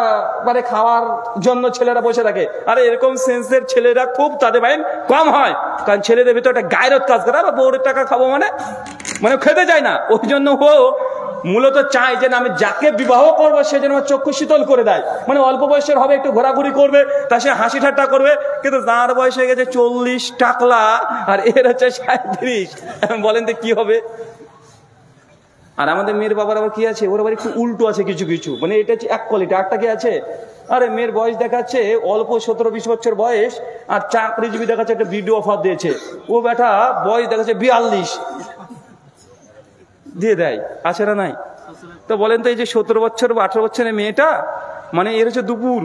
মানে খাওয়ার জন্য ছেলেরা বসে থাকে। আরে এরকম সেন্সের ছেলেরা খুব, তাদের মাইন্ড কম হয়। কারণ ছেলেদের ভিতরে একটা গায়রত কাজ করে, আর বউর টাকা খাবো মানে খেতে যায় না। ওই জন্য ও মূলত চায় যে আমি যাকে বিবাহ করবো সে যেন চক্ষু শীতল করে দেয়। মানে অল্প বয়সের হবে, একটু ঘোরাঘুরি করবে, তা সে হাসি ঠাট্টা করবে। কিন্তু যার বয়স হয়ে গেছে 40 টাকলা, আর এর হচ্ছে 37, বলেন তো কি হবে? আর আমাদের মেয়ের বাবার আবার কি আছে, ওর আবার একটু উল্টো আছে কিছু কিছু। মানে এটা হচ্ছে এক কোয়ালিটি, একটা কি আছে, আরে মেয়ের বয়স দেখাচ্ছে অল্প 17-20 বছর বয়স, আর চাকরিজীবী দেখাচ্ছে একটা ভিডিও অফার দিয়েছে, ও বেটা বয়স দেখাচ্ছে 42 দিয়ে দেয়। আছে না নাই? তো বলেন তো এই যে 17 বছর বা 18 বছরের মেয়েটা, মানে এর হচ্ছে দুপুর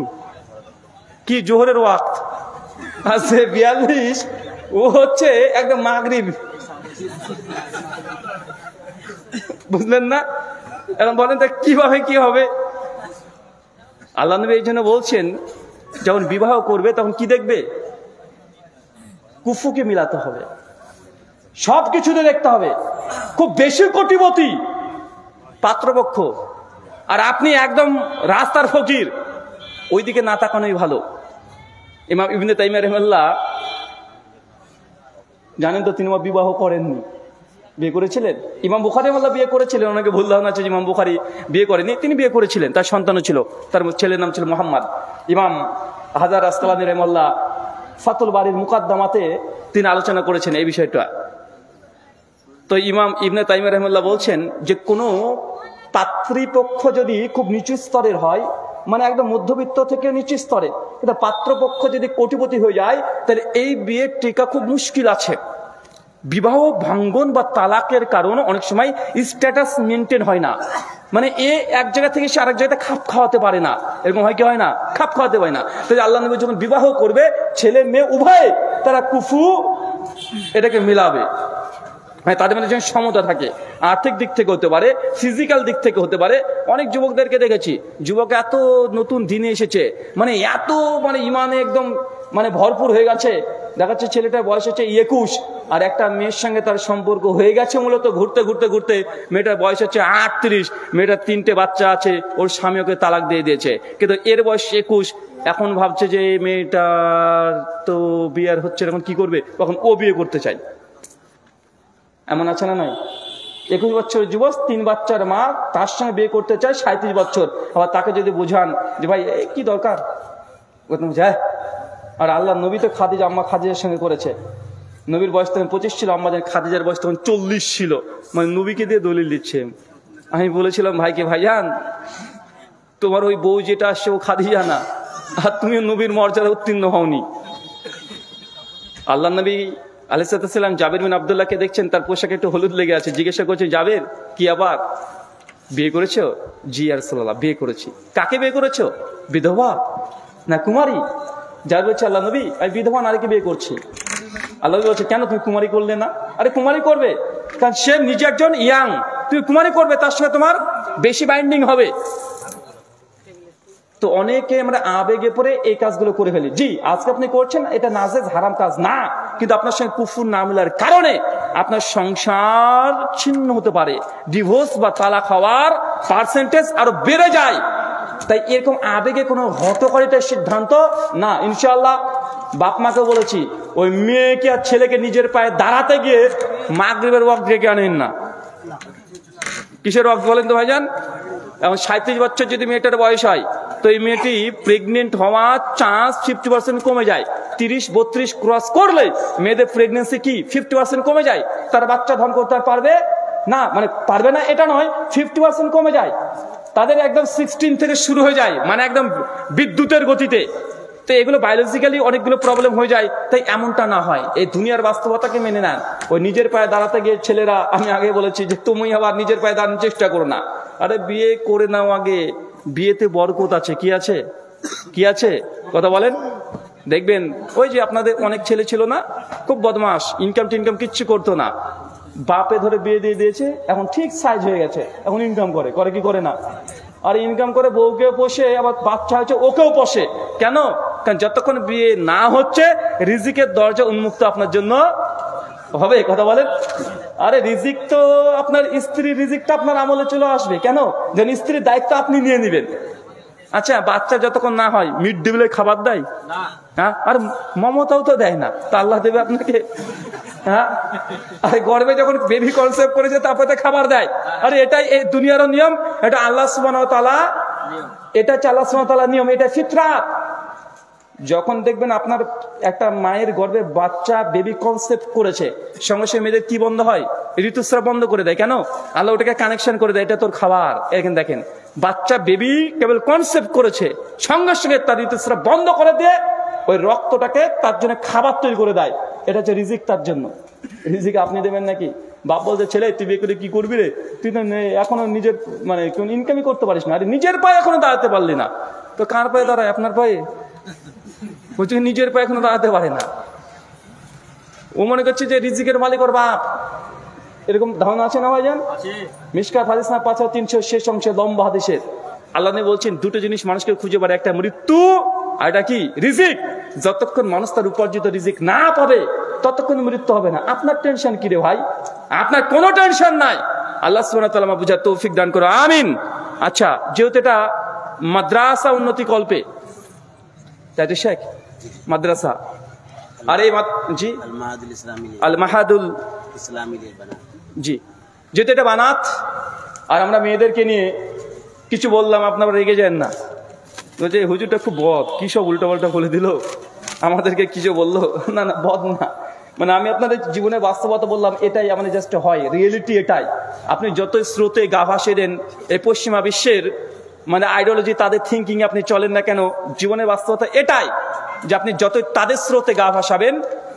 কি জোহরের ওয়াক্ত, আর সে 42, ও হচ্ছে একদম মাগরিব। বুঝলেন না? এখন বলেন তো কিভাবে কি হবে? আল্লাহ নবী এই জন্য বলছেন, যখন বিবাহ করবে তখন কি দেখবে? কুফুকে মিলাতে হবে, সবকিছুতে দেখতে হবে। খুব বেশি কোটিপতি পাত্রপক্ষ, আর আপনি একদম রাস্তার ফকির, ওইদিকে না তাকানোই ভালো। ইমাম ইবনে তাইমিয়া রাহিমাহুল্লাহ জানেন তো, তিনি বিবাহ করেননি, বিয়ে করেছিলেন। ইমাম বুখারী রাহিমাহুল্লাহ বিয়ে করেছিলেন, ওনাকে ভুল ধারণা আছে যে ইমাম বুখারী বিয়ে করেনি, তিনি বিয়ে করেছিলেন, তার সন্তানও ছিল, তার ছেলের নাম ছিল মুহাম্মদ। ইমাম হাজার আসকালানী রাহিমাহুল্লাহ ফাতুল বারির মুকাদ্দামাতে তিনি আলোচনা করেছেন এই বিষয়টা। তো ইমাম ইবনে তাইমিয়া রাহিমাহুল্লাহ বলছেন যে কোনো পাত্রীপক্ষ যদি খুব নিচু স্তরের হয়, মানে একদম মধ্যবিত্ত থেকে নিচু স্তরে, কিন্তু পাত্রপক্ষ যদি কোটিপতি হয়ে যায়, তাহলে এই বিয়ের টিকা খুব মুশকিল আছে। বিবাহ ভাঙ্গন বা তালাকের কারণে অনেক সময় স্ট্যাটাস মেনটেন হয় না। মানে এ এক জায়গা থেকে সে আরেক জায়গাতে খাপ খাওয়াতে পারে না, এরকম হয় কি হয় না? খাপ খাওয়াতে পারে না। তাই আল্লাহ নবী যখন বিবাহ করবে, ছেলে মেয়ে উভয়ে তারা কুফু এটাকে মিলাবে। মানে তাদের মধ্যে যেন সমতা থাকে, আর্থিক দিক থেকে হতে পারে, ফিজিক্যাল দিক থেকে হতে পারে। অনেক যুবকদেরকে দেখেছি, যুবক এত নতুন দিনে এসেছে, মানে এত মানে ইমানে একদম মানে ভরপুর হয়ে গেছে, দেখাচ্ছে ছেলেটার বয়স হচ্ছে 21, আর একটা মেয়ের সঙ্গে তার সম্পর্ক হয়ে গেছে মূলত ঘুরতে ঘুরতে ঘুরতে, মেয়েটার বয়স হচ্ছে 38, মেয়েটার 3টে বাচ্চা আছে, ওর স্বামী ওকে তালাক দিয়ে দিয়েছে, কিন্তু এর বয়স 21। এখন ভাবছে যে মেয়েটার তো বিয়ে হচ্ছে, এখন কি করবে? তখন ও বিয়ে করতে চায়। এমন আছে না নাই? 21 বছরের যুবক, 3 বাচ্চার মা, তার সঙ্গে বিয়ে করতে চায় 37 বছর। আবার তাকে যদি বোঝান যে ভাই কি দরকার, যায়। আর আল্লাহ নবী তো খাদিজা, আম্মা খাদিজার সঙ্গে করেছে, নবীর বয়স তখন 25 ছিল, আম্মা জান খাদিজার বয়স তখন 40 ছিল। মানে নবীকে দিয়ে দলিল দিচ্ছে। আমি বলেছিলাম ভাইকে, ভাইজান তোমার ওই বউ যেটা আসছে ও খাদিজা না, আর তুমিও নবীর মর্যাদা উত্তীর্ণ হওনি। আল্লাহ নবী আলাইহিস সালাম জাবের বিন আব্দুল্লাহকে দেখছেন, তার পোশাকে একটু হলুদ লেগে আছে। জিজ্ঞাসা করছেন, জাবের কি আবার বিয়ে করেছো? জি ইয়া রাসূলুল্লাহ, বিয়ে করেছি। কাকে বিয়ে করেছো? বিধবা না কুমারী? জাবের বলছে, আল্লাহ নবী আমি বিধবা নারীকে বিয়ে করছি। আল্লাহ নবী বলছে, কেন তুমি কুমারী করলে না? আরে কুমারী করবে, কারণ সে নিজে একজন ইয়াং, তুমি কুমারী করবে, তার সঙ্গে তোমার বেশি বাইন্ডিং হবে। তো অনেকে আমরা আবেগে পড়ে এই কাজগুলো করে ফেলি। জি আজকে আপনি করছেন, এটা নাজেজ হারাম কাজ না, কিন্তু আপনার সঙ্গে কুফর না মিলার কারণে আপনার সংসার ছিন্ন হতে পারে, ডিভোর্স বা তালাক হওয়ার পার্সেন্টেজ আরো বেড়ে যায়। তাই এরকম আবেগে কোনো হঠকারিতার সিদ্ধান্ত না। ইনশাআল্লাহ বাপ মাকে বলেছি, ওই মেয়েকে আর ছেলেকে নিজের পায়ে দাঁড়াতে গিয়ে মাগরিবের ওয়াক্ত ডেকে আনেন না। কিসের ওয়াক্ত বলেন তো ভাইজান? এখন 37 বছর যদি মেয়েটার বয়স হয়, তো এই মেয়েটি প্রেগনেন্ট হওয়ার চান্স 50% কমে যায়। 30-32 ক্রস করলে মেয়েদের প্রেগনেন্সি কি 50% কমে যায়। তার বাচ্চা ধারণ করতে পারবে না, মানে পারবে না এটা নয়, 50% কমে যায়। তাদের একদম 16 থেকে শুরু হয়ে যায়, মানে একদম বিদ্যুতের গতিতে। তো এগুলো বায়োলজিক্যালি অনেকগুলো প্রবলেম হয়ে যায়। তাই এমনটা না হয়, এই দুনিয়ার বাস্তবতাকে মেনে নেন। ওই নিজের পায়ে দাঁড়াতে গিয়ে ছেলেরা, আমি আগে বলেছি যে তুমি আবার নিজের পায়ে দাঁড়ানোর চেষ্টা করো না। আরে বিয়ে করে নাও আগে, বিয়েতে বরকত আছে। কি আছে? কি আছে? কথা বলেন। দেখবেন ওই যে আপনাদের অনেক ছেলে ছিল না, খুব বদমাস, ইনকাম টিনকাম কিচ্ছু করতো না, বাপে ধরে বিয়ে দিয়ে দিয়েছে, এখন ঠিক সাইজ হয়ে গেছে, এখন ইনকাম করে। করে কি করে না? আর ইনকাম করে বউকেও পোষে, আবার বাচ্চা হয়েছে ওকেও পোষে। কেন? কারণ যতক্ষণ বিয়ে না হচ্ছে রিজিকের দরজা উন্মুক্ত আপনার জন্য হবে। কথা বলেন। আরে রিজিক তো আপনার স্ত্রীর রিজিকটা আপনার আমলে চলে আসবে। কেন? যেন স্ত্রীর দায়িত্ব আপনি নিয়ে নেবেন। আচ্ছা বাচ্চা যতক্ষণ না হয় মিড ডে মিলের খাবার দেয়? হ্যাঁ। আর মমতাও তো দেয় না, তা আল্লাহ দেবে আপনাকে? হ্যাঁ। আরে গর্বে যখন বেবি কনসেপ্ট করেছে তারপরে তো খাবার দেয়। আরে এটাই এই দুনিয়ার নিয়ম, এটা আল্লাহ সুবহানাহু ওয়া তাআলা, এটা হচ্ছে আল্লাহ সুবহানাহু ওয়া তাআলার নিয়ম, এটা ফিতরাত। যখন দেখবেন আপনার একটা মায়ের গর্ভে বাচ্চা বেবি কনসেপ্ট করেছে, সঙ্গে সঙ্গে মেয়েদের কি বন্ধ হয়? ঋতুস্রাব বন্ধ করে দেয়। কেন? আল্লাহ ওটাকে কানেকশন করে দেয়, এটা তোর খাবার। এখানে দেখেন, বাচ্চা বেবি কেবল কনসেপ্ট করেছে, সঙ্গে সঙ্গে তার ঋতুস্রাব বন্ধ করে দিয়ে ওই রক্তটাকে তার জন্য খাবার তৈরি করে দেয়। এটা হচ্ছে রিজিক তার জন্য। রিজিক আপনি দেবেন নাকি? বাপ বলছে, ছেলে তুই বিয়ে করে কি করবি রে? তুই তো এখনো নিজের মানে কোন ইনকামই করতে পারিস না। আরে নিজের পায়ে এখনো দাঁড়াতে পারলি না, তো কার পায়ে দাঁড়ায়? আপনার পায়ে। বলছে নিজের পায়ে এখনো দাঁড়াতে পারে না, ও মনে করছে যে রিজিকের মালিক ওর বাপ। এরকম ধারণা আছে না ভাইজান? মিশকাত হাদিস না 5300 শেষ অংশে লম্বা হাদিসের আল্লাহ নবী বলছেন, দুটো জিনিস মানুষকে খুঁজে পারে, একটা মৃত্যু আর এটা কি? রিজিক। যতক্ষণ মানুষ তার উপার্জিত রিজিক না পাবে ততক্ষণ মৃত্যু হবে না। আপনার টেনশন কি রে ভাই? আপনার কোনো টেনশন নাই। আল্লাহ সুবহানাহু ওয়া তাআলা বুঝার তৌফিক দান করো, আমিন। আচ্ছা, যেহেতু এটা মাদ্রাসা উন্নতি কল্পে, তাই তো শেখ মাদ্রাসা, আরে জি আল মাহাদুল ইসলামী, জি যেহেতু এটা বানাত, আর আমরা মেয়েদেরকে নিয়ে কিছু বললাম, আপনারা রেগে যান না। বলছে হুজুরটা খুব বদ, কি সব উল্টাপাল্টা বলে দিল, আমাদেরকে কিছু বললো। না না, বদ না, মানে আমি আপনাদের জীবনে বাস্তবতা বললাম, এটাই আমাদের জাস্ট হয়, রিয়েলিটি এটাই। আপনি যতই স্রোতে গা ভাসে দেন এই পশ্চিমা বিশ্বের মানে আইডিওলজি, তাদের থিঙ্কিং আপনি চলেন না কেন, জীবনের বাস্তবতা এটাই যে আপনি যতই তাদের স্রোতে গা ভাসাবেন,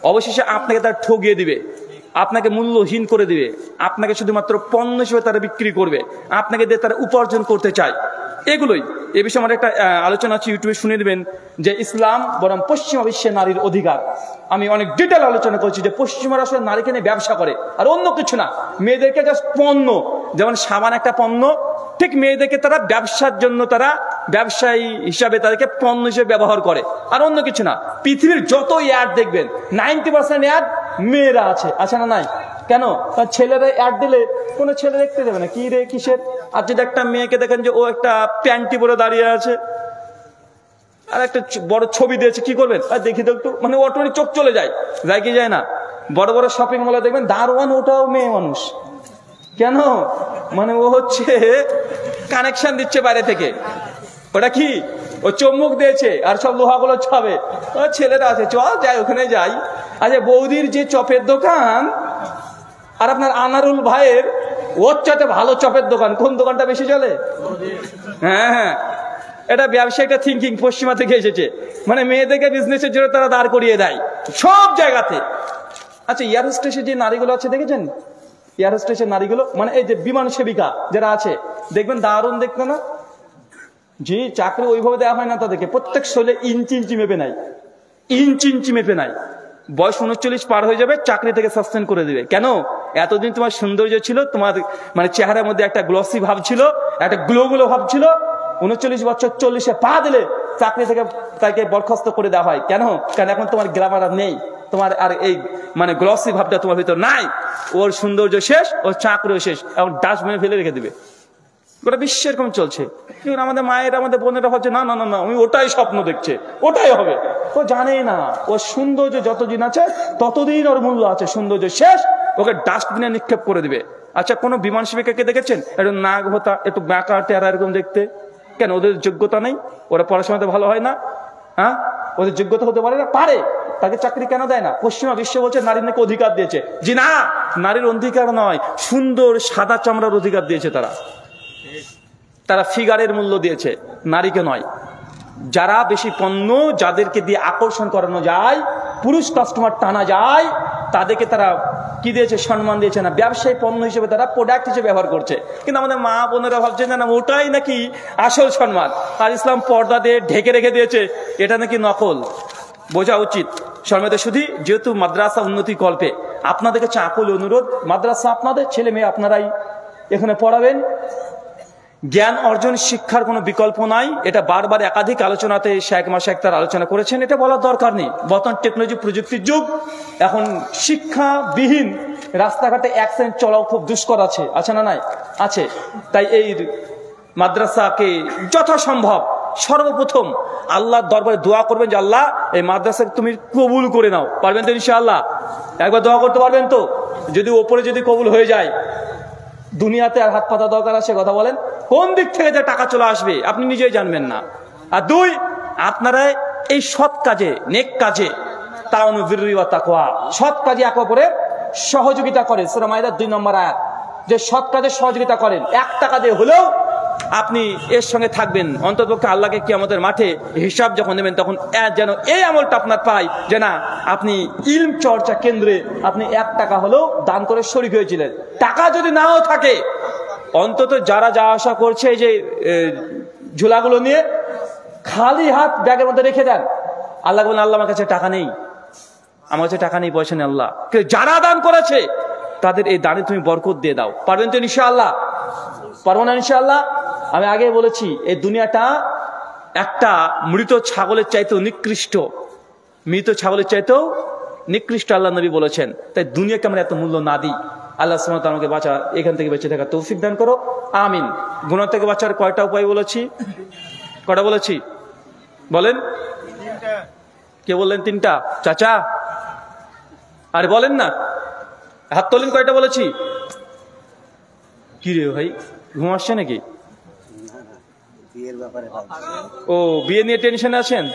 অবশেষে আপনাকে তারা ঠগিয়ে দিবে, আপনাকে মূল্যহীন করে দিবে, আপনাকে শুধুমাত্র পণ্য হিসেবে তারা বিক্রি করবে, আপনাকে দিয়ে তারা উপার্জন করতে চায়। এগুলোই এ বিষয়ে আমার একটা আলোচনা আছে, ইউটিউবে শুনে দেবেন, যে ইসলাম বরং পশ্চিমা বিশ্বের নারীর অধিকার। আমি অনেক ডিটেল আলোচনা করছি যে পশ্চিমারা আসলে নারীকে নিয়ে ব্যবসা করে, আর অন্য কিছু না। মেয়েদেরকে জাস্ট পণ্য, যেমন সাবান একটা পণ্য, ঠিক মেয়েদেরকে তারা ব্যবসার জন্য, তারা ব্যবসায়ী হিসাবে তাদেরকে পণ্য হিসেবে ব্যবহার করে, আর অন্য কিছু না। পৃথিবীর যত অ্যাড দেখবেন 90% অ্যাড মেয়েরা আছে না নাই? কেন? তার ছেলেরা অ্যাড দিলে কোনো ছেলে দেখতে দেবে না, কি রে কিসের? আর যদি একটা মেয়েকে দেখেন যে ও একটা প্যান্টি পরে দাঁড়িয়ে আছে আর একটা বড় ছবি দিয়েছে, কি করবেন? আর দেখি তো একটু, মানে অটোমেটিক চোখ চলে যায়, যায় কি যায় না? বড় বড় শপিং মলে দেখবেন দারোয়ান ওটাও মেয়ে মানুষ। কেন? মানে ও হচ্ছে কানেকশন দিচ্ছে বাইরে থেকে, ওটা কি ও চুম্বক দিয়েছে আর সব লোহাগুলো ছাবে, ছেলেরা আছে, চল যাই ওখানে যাই, আচ্ছা বৌদির যে চপের দোকান আর আপনার আনারুল ভাইয়ের ওর চাইতে ভালো চপের দোকান, কোন দোকানটা বেশি চলে? হ্যাঁ হ্যাঁ, এটা ব্যবসায়িকটা থিঙ্কিং পশ্চিমা থেকে এসেছে, মানে মেয়েদেরকে বিজনেসের জন্য তারা দাঁড় করিয়ে দেয় সব জায়গাতে। আচ্ছা এয়ার হোস্টেসের যে নারীগুলো আছে দেখেছেন? এয়ার হোস্টেসের নারীগুলো, মানে এই যে বিমান সেবিকা যারা আছে, দেখবেন দারুণ দেখতে না? জি, চাকরি ওইভাবে দেওয়া হয় না তাদেরকে, প্রত্যেক শৈলে ইঞ্চি ইঞ্চি মেপে নাই, ইঞ্চি ইঞ্চি মেপে নাই। বয়স 39 পার হয়ে যাবে, চাকরি থেকে সাসপেন্ড করে দিবে। কেন? এতদিন তোমার সৌন্দর্য ছিল, তোমার মানে চেহারার মধ্যে একটা গ্লসি ভাব ছিল, একটা গ্লো গ্লো ভাব ছিল, 39 বছর 40-এ পা দিলে চাকরি থেকে তাকে বরখাস্ত করে দেওয়া হয়। কেন? কারণ এখন তোমার গ্ল্যামার আর নেই, তোমার আর এই মানে গ্লসি ভাবটা তোমার ভিতর নাই, ওর সৌন্দর্য শেষ, ওর চাকরিও শেষ, এখন ডাস্টবিনে ফেলে রেখে দিবে। গোটা বিশ্ব এরকম চলছে। কিন্তু আমাদের মায়ের, আমাদের বোনেরা ভাবছে না না না না, আমি ওটাই স্বপ্ন দেখছে, ওটাই হবে। ও জানেই না ওর সৌন্দর্য যতদিন আছে ততদিন ওর মূল্য আছে, সৌন্দর্য শেষ ওকে ডাস্টবিনে নিক্ষেপ করে দিবে। আচ্ছা কোন বিমান সেবিকাকে দেখেছেন একটু নাক ভোতা, একটু ব্যাকা টেরা এরকম দেখতে? কেন? ওদের যোগ্যতা নেই? ওরা পড়াশোনাতে ভালো হয় না? হ্যাঁ, ওদের যোগ্যতা হতে পারে না? পারে, তাকে চাকরি কেন দেয় না? পশ্চিমা বিশ্ব বলছে নারীর নাকি অধিকার দিয়েছে। জি না, নারীর অধিকার নয়, সুন্দর সাদা চামড়ার অধিকার দিয়েছে তারা। তারা ফিগারের মূল্য দিয়েছে, নারীকে নয়। যারা বেশি পণ্য, যাদেরকে দিয়ে আকর্ষণ করানো যায়, পুরুষ কাস্টমার টানা যায়, তাদেরকে তারা কি দিয়েছে? সম্মান দিয়েছে না, ব্যবসায়ী পণ্য হিসেবে তারা প্রোডাক্ট হিসেবে ব্যবহার করছে। কিন্তু আমাদের মা বোনেরা ভাবছে না ওটাই নাকি আসল সম্মান, আর ইসলাম পর্দা দিয়ে ঢেকে রেখে দিয়েছে, এটা নাকি নকল। বোঝা উচিত। সম্মানিত শুধু, যেহেতু মাদ্রাসা উন্নতি কল্পে আপনাদেরকে চাকুল অনুরোধ, মাদ্রাসা আপনাদের ছেলে মেয়ে আপনারাই এখানে পড়াবেন। জ্ঞান অর্জন শিক্ষার কোনো বিকল্প নাই, এটা বারবার একাধিক আলোচনাতে শেখ মাশায়েখ তার আলোচনা করেছেন, এটা বলার দরকার নেই। বর্তমান টেকনোলজি প্রযুক্তির যুগ, এখন শিক্ষাবিহীন রাস্তাঘাটে এক সেকেন্ড চলাও খুব দুষ্কর আছে, আছে না নাই? আছে। তাই এই মাদ্রাসাকে যথাসম্ভব সর্বপ্রথম আল্লাহর দরবারে দোয়া করবেন যে আল্লাহ এই মাদ্রাসাকে তুমি কবুল করে নাও। পারবেন তো ইনশাআল্লাহ? একবার দোয়া করতে পারবেন তো? যদি ওপরে যদি কবুল হয়ে যায়, দুনিয়াতে আর হাত পাতা দরকার আছে? কথা বলেন, কোন দিক থেকে যে টাকা চলে আসবে আপনি নিজেই জানবেন না। আর দুই, আপনারা এই সৎ কাজে, নেক কাজে, তাআওয়ানু বিররি ওয়া তাকওয়া, সৎ কাজে একে অপরের সহযোগিতা করেন। সূরা মাইদার 2 নম্বর আয়াত, যে সৎ কাজে সহযোগিতা করেন, 1 টাকা দিয়ে হলেও আপনি এর সঙ্গে থাকবেন। অন্ততপক্ষে আল্লাহকে কিয়ামতের মাঠে হিসাব যখন নেবেন তখন যেন এই আমলটা আপনার পাই যে না, আপনি ইলম চর্চা কেন্দ্রে আপনি 1 টাকা হলেও দান করে শরীক হয়েছিলেন। টাকা যদি নাও থাকে, অন্তত যারা যা আশা করছে এই যে ঝোলাগুলো নিয়ে খালি হাত ব্যাগের মধ্যে রেখে দেন, আল্লাহ বলেন আল্লাহ আমার কাছে টাকা নেই, আমার কাছে টাকা নেই, পয়সা নেই। আল্লাহ যারা দান করেছে তাদের এই দানে তুমি বরকত দিয়ে দাও। পারবেন তো ইনশাআল্লাহ? পারবো না ইনশাআল্লাহ? আমি আগে বলেছি এই দুনিয়াটা একটা মৃত ছাগলের চাইতেও নিকৃষ্ট, মৃত ছাগলের চাইতেও নিকৃষ্ট আল্লাহ নবী বলেছেন। তাই দুনিয়াকে আমরা এত মূল্য না দিই। আল্লাহ সুবহানাহু ওয়া তাআলা আমাকে বাঁচা, এখান থেকে বেঁচে থাকার তৌফিক দান করো, আমিন। গুনাহ থেকে বাঁচার কয়টা উপায় বলেছি? কয়টা বলেছি বলেন? কে বললেন? 3টা। চাচা আরে বলেন না, হাত তোলেন। কয়টা বলেছি? কি রে ভাই, ঘুম আসছে নাকি? ও, বিয়ে নিয়ে টেনশনে আছেন?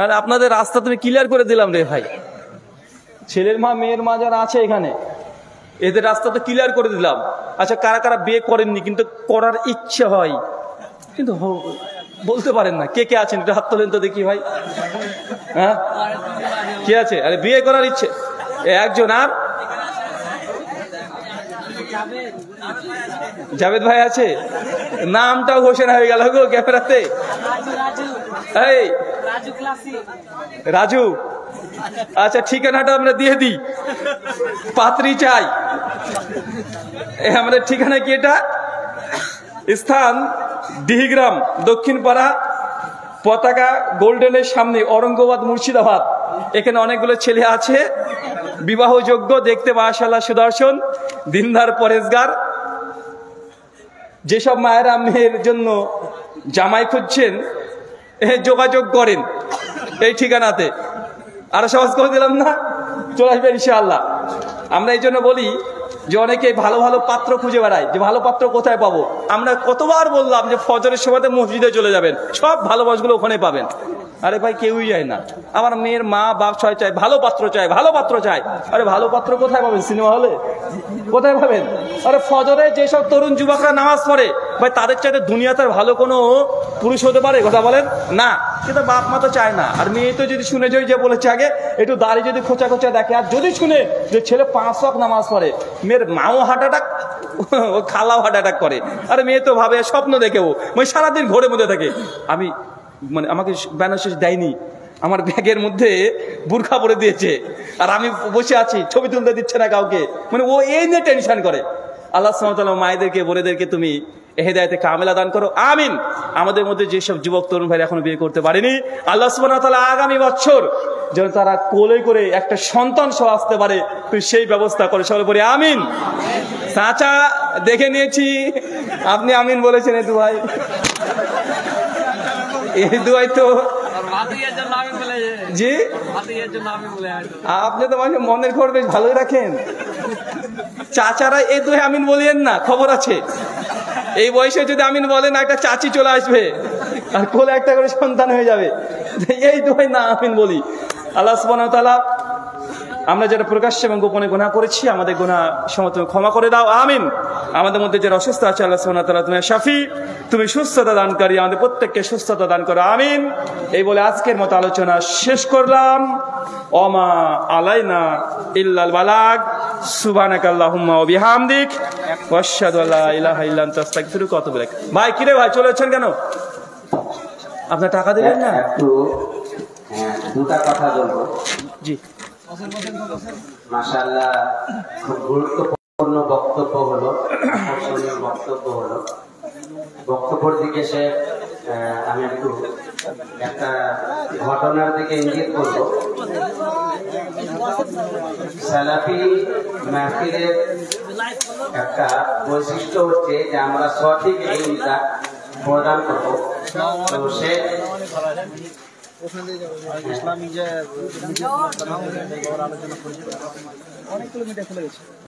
আর আপনাদের রাস্তা তুমি ক্লিয়ার করে দিলাম রে ভাই। ছেলের মা মেয়ের মা যারা আছে এখানে, এদের রাস্তা তো ক্লিয়ার করে দিলাম। আচ্ছা, কারা কারা বিয়ে করেননি কিন্তু করার ইচ্ছে হয় কিন্তু বলতে পারেন না? কে কে আছেন একটু হাত তোলেন তো দেখি ভাই। হ্যাঁ, কে আছে? আরে বিয়ে করার ইচ্ছে একজন। আর জাভেদ ভাই আছে, নামটাও ঘোষণা হয়ে গেল গো ক্যামেরাতে। এই রাজু, আচ্ছা ঠিকানাটা আমরা দিয়ে দিই, পাত্রী চাই। আমাদের ঠিকানা কি? এটা স্থান ডিহিগ্রাম, দক্ষিণ পাড়া, পতাকা গোল্ডেনের সামনে, औरंगाबाद মুর্শিদাবাদ। এখানে অনেকগুলো ছেলে আছে বিবাহযোগ্য, দেখতে মাশাআল্লাহ সুদর্শন, দিনদার, পরেজগার। যেসব মায়েরা মেয়ের জন্য জামাই খুঁজছেন যোগাযোগ করেন এই ঠিকানাতে। আরো সহজ করে দিলাম না? চলে আসবে ইনশাআল্লাহ। আমরা এই জন্য বলি যে অনেকে ভালো ভালো পাত্র খুঁজে বেড়ায়, যে ভালো পাত্র কোথায় পাবো। আমরা কতবার বললাম যে ফজরের সময়তে মসজিদে চলে যাবেন, সব ভালো মানুষগুলো ওখানে পাবেন। আরে ভাই কেউই যায় না। আমার মেয়ের মা বাপ ছয় চায়, ভালো পাত্র চায়, ভালো পাত্র চায়। আরে ভালো পাত্র কোথায় পাবেন? সিনেমা হলে কোথায় পাবেন? আরে ফজরে যেসব তরুণ যুবকরা নামাজ পড়ে ভাই, তাদের চাইতে দুনিয়াতে ভালো কোনো পুরুষ হতে পারে? কথা বলেন না। কিন্তু বাপ মা তো চায় না। আর মেয়ে তো যদি শুনে যে বলেছে আগে একটু দাড়ি যদি খোঁচা খোঁচা দেখে, আর যদি শুনে যে ছেলে 5 ওয়াক্ত নামাজ পড়ে, মেয়ের মাও হার্ট অ্যাটাক, ও খালাও হার্ট অ্যাটাক করে। আরে মেয়ে তো ভাবে, স্বপ্ন দেখে ও মানে সারাদিন ঘরের মধ্যে থাকে। আমি মানে আমাকে ব্যানার শেষ দেয়নি, আমার ব্যাগের মধ্যে বুরখা পরে দিয়েছে, আর আমি বসে আছি, ছবি তুলতে দিচ্ছে না কাউকে। মানে ও এই নিয়ে টেনশন করে। আল্লাহ সুবহানাহু ওয়া তাআলা মায়েদেরকে বোনেদেরকে তুমি হেদায়েতে কামেলা দান করো, আমিন। আমাদের মধ্যে যেসব যুবক তরুণ ভাই এখনো বিয়ে করতে পারেনি, আল্লাহ সুবহানাহু ওয়া তাআলা আগামী বছর যেন তারা কোলে করে একটা সন্তান সহ আসতে পারে, তুই সেই ব্যবস্থা করে। সবাই বলি আমিন। চাচা দেখে নিয়েছি, আপনি আমিন বলেছেন। এই দুয়াই, এই দুয়াই তো জি, আপনি তো মানে মনের খবর বেশ ভালোই রাখেন। চাচারা এই দুই আমিন বলিয়েন না, খবর আছে। এই বয়সে যদি আমিন বলেন, একটা চাচি চলে আসবে আর কোলে একটা করে সন্তান হয়ে যাবে। এই দুই না আমিন বলি। আল্লাহ সুবহানাহু ওয়া তাআলা আমরা যারা প্রকাশ্যে এবং গোপনে গুনাহ করেছি, আমাদের গুনাহ সমস্ত ক্ষমা করে দাও, আমিন। আমাদের মধ্যে যারা অসুস্থ আছে, আল্লাহ সুবহানাহু ওয়া তাআলা তুমি শাফি, তুমি সুস্থতা দানকারী, আমাদের প্রত্যেককে সুস্থতা দান করো, আমিন। এই বলে আজকের মতো আলোচনা শেষ করলাম। ওমা আলাইনা ইল্লাল বালাগ। সুবহানাকাল্লাহুম্মা ওয়া বিহামদিক ওয়া আশহাদু আল্লা ইলাহা ইল্লা আনতা আস্তাগফিরুকা ওয়া আতুবু ইলাইক। ভাই কিরে ভাই, চলে যাচ্ছেন কেন? আপনার টাকা দেবেন না? একটু দুটা কথা বলবো। জি, মাশাআল্লাহ, খুব গুরুত্বপূর্ণ বক্তব্য হলো, আকর্ষণীয় বক্তব্য হলো। বক্তব্যের দিকে সে আমি একটু একটা ঘটনার দিকে ইঙ্গিত করব। সালাফি মাহফিলের একটা বৈশিষ্ট্য হচ্ছে যে আমরা সঠিক ইলমটা প্রদান করব। তো সে ইসলামী যে আলোচনা করেছে অনেকগুলো মিডিয়া চলে গেছে।